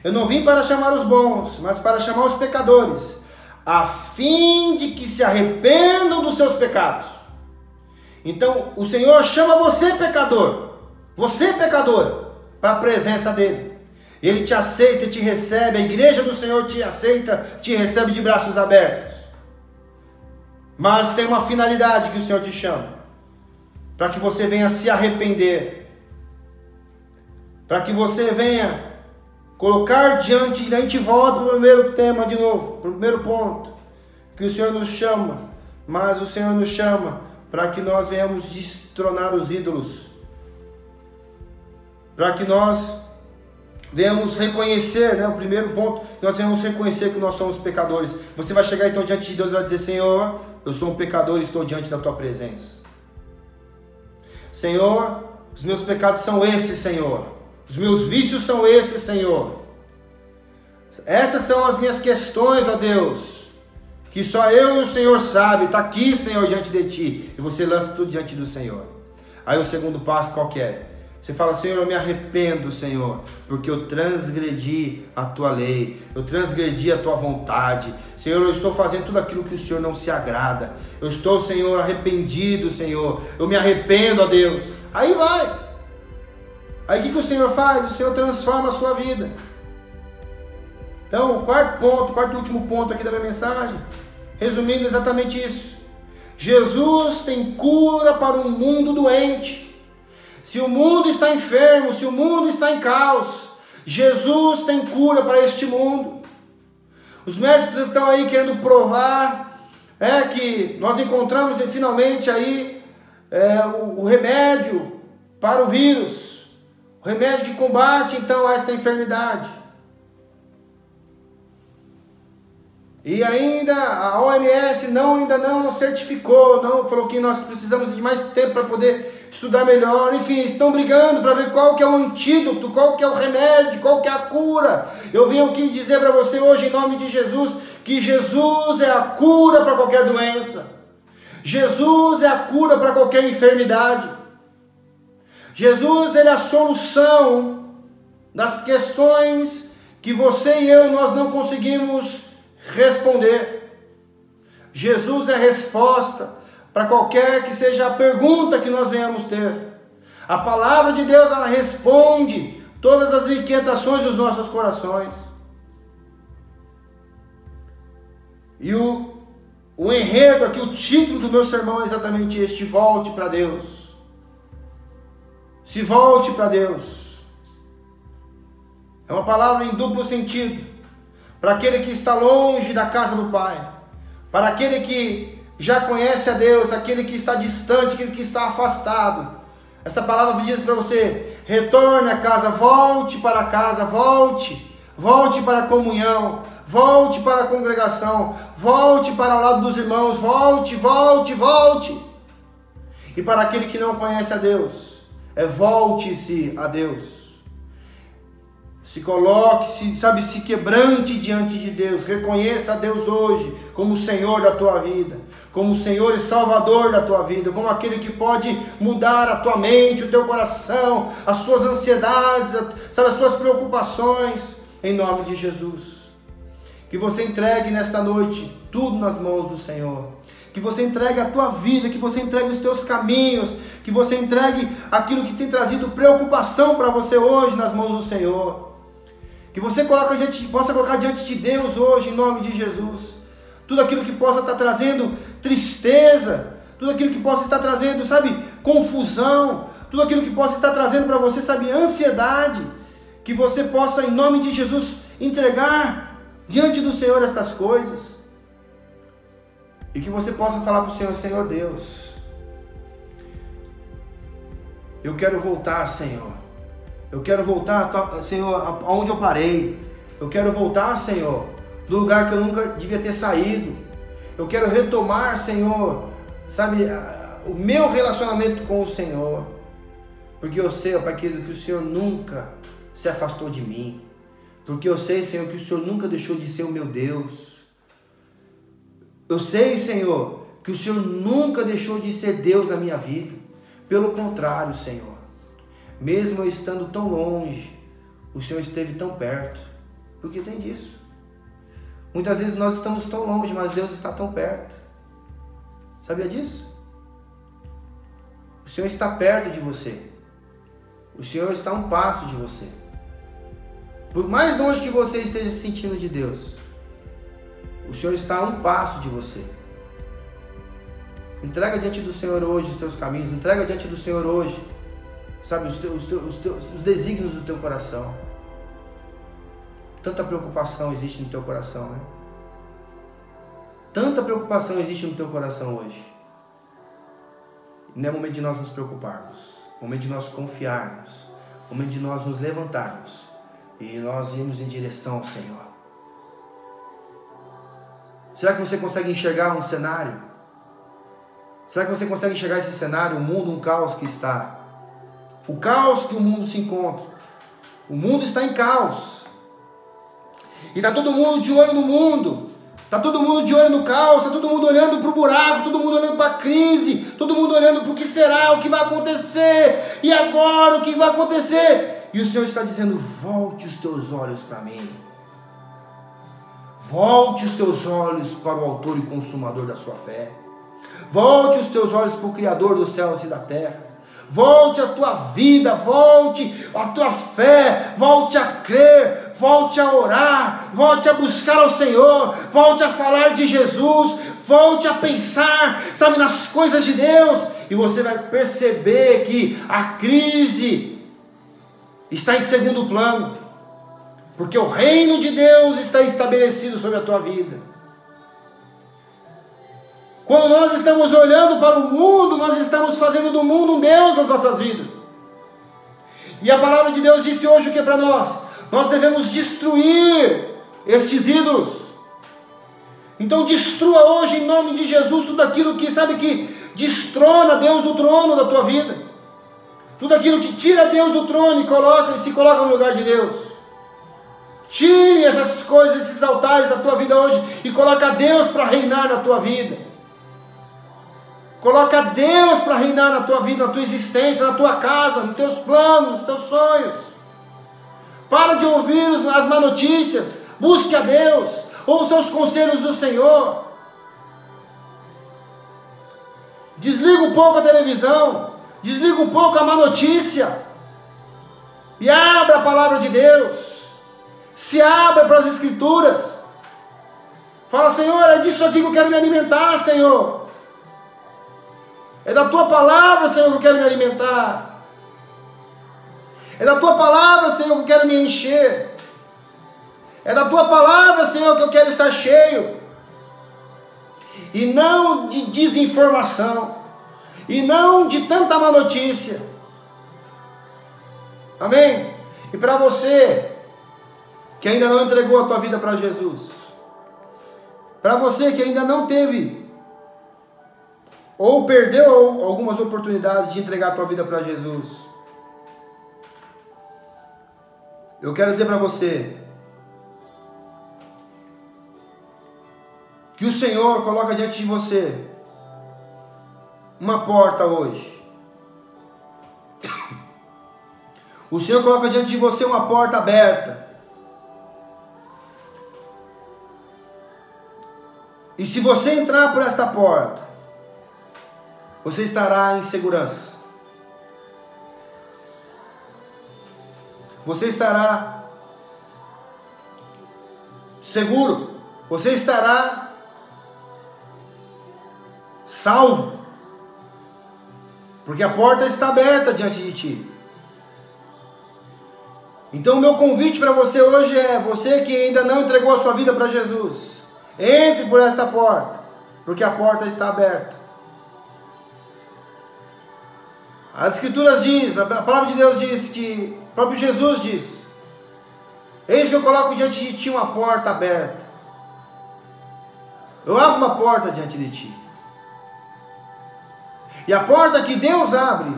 Eu não vim para chamar os bons, mas para chamar os pecadores, a fim de que se arrependam dos seus pecados. Então, o Senhor chama você, pecador, você, pecadora, para a presença dEle. Ele te aceita e te recebe, a igreja do Senhor te aceita, te recebe de braços abertos. Mas tem uma finalidade que o Senhor te chama, para que você venha se arrepender, para que você venha colocar diante, a gente volta para o primeiro tema de novo, para o primeiro ponto, que o Senhor nos chama, mas o Senhor nos chama para que nós venhamos destronar os ídolos, para que nós venhamos reconhecer, o primeiro ponto, nós venhamos reconhecer que nós somos pecadores. Você vai chegar então diante de Deus e vai dizer: Senhor, eu sou um pecador e estou diante da tua presença. Senhor, os meus pecados são esses, Senhor. Os meus vícios são esses, Senhor. Essas são as minhas questões, ó Deus, que só eu e o Senhor sabe. Está aqui, Senhor, diante de Ti. E você lança tudo diante do Senhor. Aí o segundo passo qual que é? Você fala: Senhor, eu me arrependo, Senhor, porque eu transgredi a Tua lei, eu transgredi a Tua vontade. Senhor, eu estou fazendo tudo aquilo que o Senhor não se agrada. Eu estou, Senhor, arrependido, Senhor. Eu me arrependo, ó Deus. Aí vai. Aí o que o Senhor faz? O Senhor transforma a sua vida. Então, o quarto e último ponto aqui da minha mensagem, resumindo exatamente isso. Jesus tem cura para um mundo doente. Se o mundo está enfermo, se o mundo está em caos, Jesus tem cura para este mundo. Os médicos estão aí querendo provar que nós encontramos finalmente aí o remédio para o vírus. O remédio que combate então esta enfermidade. E ainda a OMS ainda não certificou, falou que nós precisamos de mais tempo para poder estudar melhor. Enfim, estão brigando para ver qual que é o antídoto, qual que é o remédio, qual que é a cura. Eu vim aqui dizer para você hoje, em nome de Jesus, que Jesus é a cura para qualquer doença. Jesus é a cura para qualquer enfermidade. Jesus, Ele é a solução das questões que você e eu, nós não conseguimos responder. Jesus é a resposta para qualquer que seja a pergunta que nós venhamos ter. A palavra de Deus, ela responde todas as inquietações dos nossos corações. E o enredo aqui, o título do meu sermão é exatamente este: volte para Deus. Se volte para Deus. É uma palavra em duplo sentido. Para aquele que está longe da casa do Pai, para aquele que já conhece a Deus, aquele que está distante, aquele que está afastado. Essa palavra diz para você: retorne à casa, volte para casa, volte para a comunhão, volte para a congregação, volte para o lado dos irmãos, volte. E para aquele que não conhece a Deus, volte-se a Deus. Se coloque, se quebrante diante de Deus, reconheça a Deus hoje como o Senhor da tua vida, como o Senhor e Salvador da tua vida, como aquele que pode mudar a tua mente, o teu coração, as tuas ansiedades, as tuas preocupações, em nome de Jesus. Que você entregue nesta noite tudo nas mãos do Senhor, que você entregue a tua vida, que você entregue os teus caminhos, que você entregue aquilo que tem trazido preocupação para você hoje nas mãos do Senhor. Que você possa colocar diante de Deus hoje, em nome de Jesus, tudo aquilo que possa estar trazendo tristeza, tudo aquilo que possa estar trazendo, confusão, tudo aquilo que possa estar trazendo para você, ansiedade, que você possa, em nome de Jesus, entregar diante do Senhor estas coisas, e que você possa falar para o Senhor: Senhor Deus, eu quero voltar, Senhor. Eu quero voltar, Senhor, aonde eu parei. Eu quero voltar, Senhor, do lugar que eu nunca devia ter saído. Eu quero retomar, Senhor, o meu relacionamento com o Senhor. Porque eu sei, ó Pai querido, que o Senhor nunca se afastou de mim. Porque eu sei, Senhor, que o Senhor nunca deixou de ser o meu Deus. Eu sei, Senhor, que o Senhor nunca deixou de ser Deus na minha vida. Pelo contrário, Senhor, mesmo eu estando tão longe, o Senhor esteve tão perto. Porque tem disso. Muitas vezes nós estamos tão longe, mas Deus está tão perto. Sabia disso? O Senhor está perto de você. O Senhor está a um passo de você. Por mais longe que você esteja se sentindo de Deus, o Senhor está a um passo de você. Entrega diante do Senhor hoje os teus caminhos. Entrega diante do Senhor hoje, os desígnios do teu coração. Tanta preocupação existe no teu coração, né? Tanta preocupação existe no teu coração hoje. Não é momento de nós nos preocuparmos, é momento de nós confiarmos, é momento de nós nos levantarmos e nós irmos em direção ao Senhor. Será que você consegue enxergar um cenário? Será que você consegue enxergar esse cenário, o mundo, um caos que está? O caos que o mundo se encontra. O mundo está em caos. E está todo mundo de olho no mundo. Está todo mundo de olho no caos. Está todo mundo olhando para o buraco. Todo mundo olhando para a crise. Todo mundo olhando para o que será, o que vai acontecer. E agora o que vai acontecer? E o Senhor está dizendo: volte os teus olhos para mim. Volte os teus olhos para o autor e consumador da sua fé. Volte os teus olhos para o Criador dos céus e da terra. Volte a tua vida, volte a tua fé, volte a crer, volte a orar, volte a buscar ao Senhor, volte a falar de Jesus, volte a pensar, nas coisas de Deus, e você vai perceber que a crise está em segundo plano, porque o reino de Deus está estabelecido sobre a tua vida. Quando nós estamos olhando para o mundo, nós estamos fazendo do mundo um Deus nas nossas vidas. E a palavra de Deus disse hoje o que é para nós? Nós devemos destruir estes ídolos. Então destrua hoje em nome de Jesus tudo aquilo que que destrona Deus do trono da tua vida. Tudo aquilo que tira Deus do trono e se coloca no lugar de Deus. Tire essas coisas, esses altares da tua vida hoje e coloca Deus para reinar na tua vida. Coloca Deus para reinar na tua vida, na tua existência, na tua casa, nos teus planos, nos teus sonhos. Para de ouvir as más notícias. Busque a Deus. Ouça os conselhos do Senhor. Desliga um pouco a televisão. Desliga um pouco a má notícia e abra a palavra de Deus. Se abra para as Escrituras. Fala: Senhor, é disso aqui que eu quero me alimentar, Senhor. É da tua palavra, Senhor, que eu quero me alimentar. É da tua palavra, Senhor, que eu quero me encher. É da tua palavra, Senhor, que eu quero estar cheio. E não de desinformação. E não de tanta má notícia. Amém? E para você que ainda não entregou a tua vida para Jesus, para você que ainda não teve ou perdeu algumas oportunidades de entregar a tua vida para Jesus, eu quero dizer para você que o Senhor coloca diante de você uma porta hoje. O Senhor coloca diante de você uma porta aberta. E se você entrar por esta porta, você estará em segurança. Você estará seguro. Você estará salvo. Porque a porta está aberta diante de ti. Então o meu convite para você hoje é: você que ainda não entregou a sua vida para Jesus, entre por esta porta, porque a porta está aberta. As Escrituras diz, a palavra de Deus diz que, o próprio Jesus diz: eis que eu coloco diante de ti uma porta aberta. Eu abro uma porta diante de ti. E a porta que Deus abre,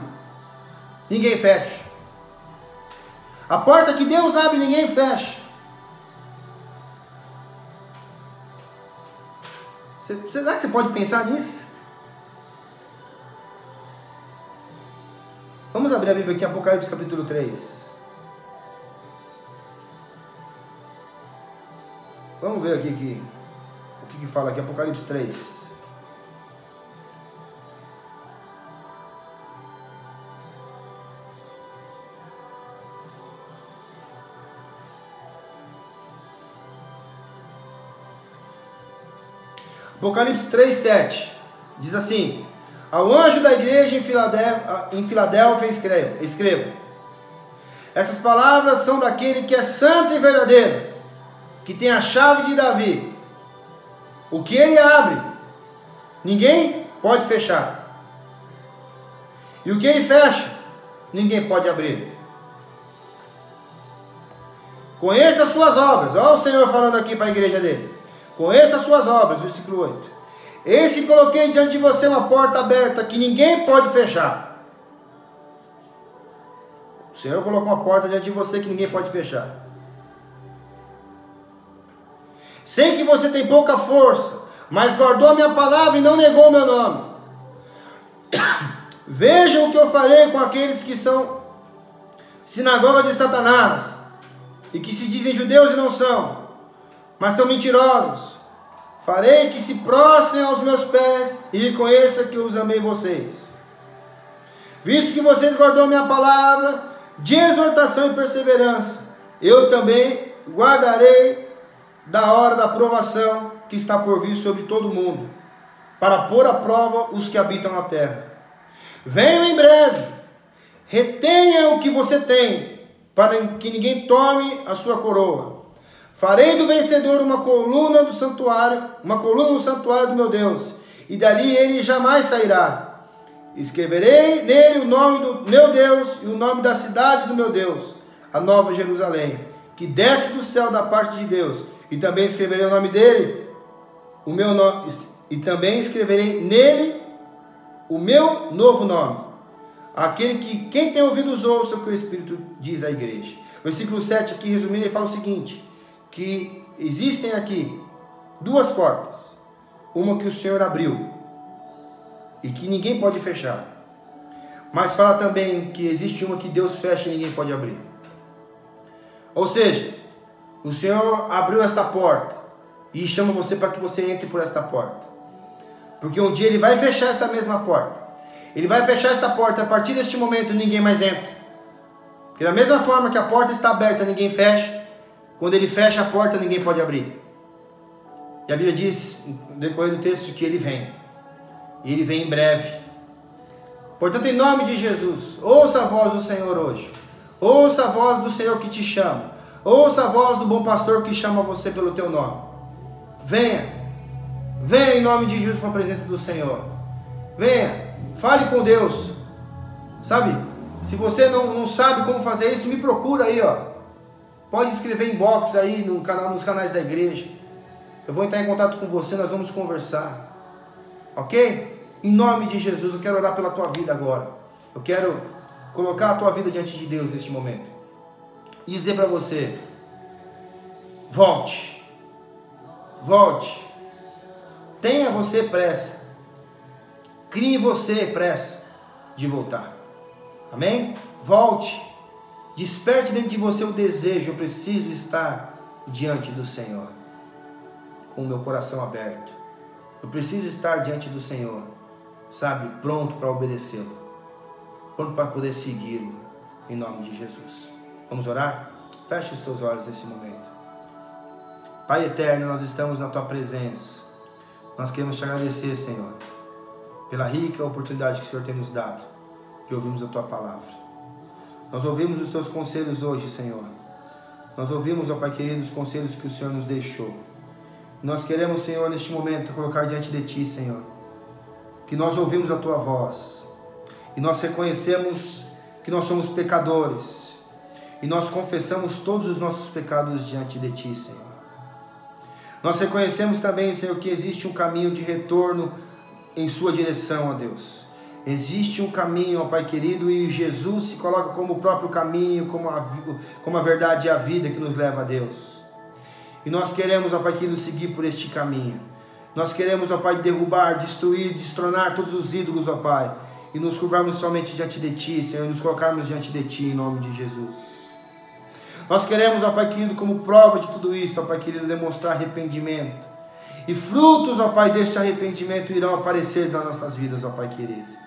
ninguém fecha. A porta que Deus abre, ninguém fecha. Será que você pode pensar nisso? Vamos abrir a Bíblia aqui, Apocalipse capítulo 3. Vamos ver aqui o que fala aqui, Apocalipse 3. Apocalipse 3:7 diz assim: ao anjo da igreja em Filadélfia escreva: essas palavras são daquele que é santo e verdadeiro, que tem a chave de Davi. O que ele abre, ninguém pode fechar. E o que ele fecha, ninguém pode abrir. Conheça as suas obras. Olha o Senhor falando aqui para a igreja dele. Conheça as suas obras, versículo 8. Eis que coloquei diante de você uma porta aberta que ninguém pode fechar. O Senhor colocou uma porta diante de você que ninguém pode fechar. Sei que você tem pouca força, mas guardou a minha palavra e não negou o meu nome. Vejam o que eu farei com aqueles que são sinagoga de Satanás e que se dizem judeus e não são, mas são mentirosos. Farei que se prostrem aos meus pés e reconheça que eu os amei vocês. Visto que vocês guardou a minha palavra de exortação e perseverança, eu também guardarei da hora da provação que está por vir sobre todo o mundo, para pôr à prova os que habitam na terra. Venham em breve, retenha o que você tem, para que ninguém tome a sua coroa. Farei do vencedor uma coluna no santuário do meu Deus, e dali ele jamais sairá. Escreverei nele o nome do meu Deus e o nome da cidade do meu Deus, a Nova Jerusalém, que desce do céu da parte de Deus, e também escreverei o nome dele, o meu nome, e também escreverei nele o meu novo nome. Aquele que, quem tem ouvidos ouça o que o Espírito diz à igreja. Versículo 7 aqui, resumindo, ele fala o seguinte: que existem aqui duas portas, uma que o Senhor abriu e que ninguém pode fechar, mas fala também que existe uma que Deus fecha e ninguém pode abrir. Ou seja, o Senhor abriu esta porta e chama você para que você entre por esta porta, porque um dia Ele vai fechar esta mesma porta Ele vai fechar esta porta, a partir deste momento ninguém mais entra. Porque da mesma forma que a porta está aberta, ninguém fecha, quando ele fecha a porta, ninguém pode abrir. E a Bíblia diz, no decorrer do texto, que ele vem. E ele vem em breve. Portanto, em nome de Jesus, ouça a voz do Senhor hoje. Ouça a voz do Senhor que te chama. Ouça a voz do bom pastor que chama você pelo teu nome. Venha. Venha em nome de Jesus para a presença do Senhor. Venha. Fale com Deus. Sabe? Se você não sabe como fazer isso, me procura aí, ó. Pode escrever inbox aí no canal, nos canais da igreja. Eu vou entrar em contato com você, nós vamos conversar. Ok? Em nome de Jesus, eu quero orar pela tua vida agora. Eu quero colocar a tua vida diante de Deus neste momento. E dizer para você: volte. Volte. Tenha você pressa. Crie você pressa de voltar. Amém? Volte. Desperte dentro de você o desejo. Eu preciso estar diante do Senhor, com o meu coração aberto. Eu preciso estar diante do Senhor, sabe, pronto para obedecê-lo, pronto para poder segui-lo, em nome de Jesus. Vamos orar? Feche os teus olhos nesse momento. Pai eterno, nós estamos na tua presença. Nós queremos te agradecer, Senhor, pela rica oportunidade que o Senhor tem nos dado de ouvirmos a tua palavra. Nós ouvimos os teus conselhos hoje, Senhor. Nós ouvimos, ó Pai querido, os conselhos que o Senhor nos deixou. Nós queremos, Senhor, neste momento, colocar diante de Ti, Senhor, que nós ouvimos a Tua voz, e nós reconhecemos que nós somos pecadores, e nós confessamos todos os nossos pecados diante de Ti, Senhor. Nós reconhecemos também, Senhor, que existe um caminho de retorno em Sua direção, ó Deus. Existe um caminho, ó Pai querido, e Jesus se coloca como o próprio caminho, como a verdade e a vida que nos leva a Deus. E nós queremos, ó Pai querido, seguir por este caminho. Nós queremos, ó Pai, derrubar, destruir, destronar todos os ídolos, ó Pai, e nos curvarmos somente diante de Ti, Senhor, e nos colocarmos diante de Ti, em nome de Jesus. Nós queremos, ó Pai querido, como prova de tudo isso, ó Pai querido, demonstrar arrependimento. E frutos, ó Pai, deste arrependimento irão aparecer nas nossas vidas, ó Pai querido,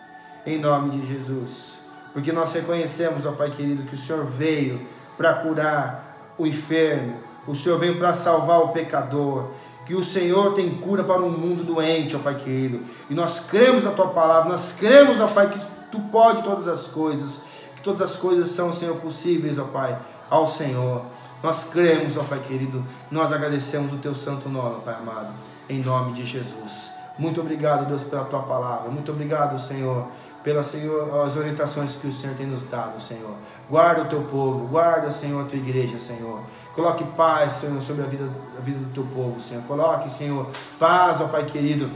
em nome de Jesus. Porque nós reconhecemos, ó Pai querido, que o Senhor veio para curar o enfermo, o Senhor veio para salvar o pecador, que o Senhor tem cura para um mundo doente, ó Pai querido. E nós cremos na Tua palavra, nós cremos, ó Pai, que Tu pode todas as coisas, que todas as coisas são, Senhor, possíveis, ó Pai, ao Senhor. Nós cremos, ó Pai querido, nós agradecemos o Teu santo nome, Pai amado, em nome de Jesus. Muito obrigado, Deus, pela Tua palavra. Muito obrigado, Senhor, pelas, Senhor, as orientações que o Senhor tem nos dado, Senhor. Guarda o Teu povo, guarda, Senhor, a Tua igreja, Senhor. Coloque paz, Senhor, sobre a vida do Teu povo, Senhor. Coloque, Senhor, paz, ó Pai querido,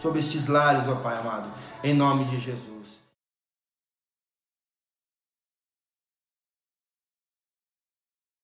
sobre estes lares, ó Pai amado, em nome de Jesus.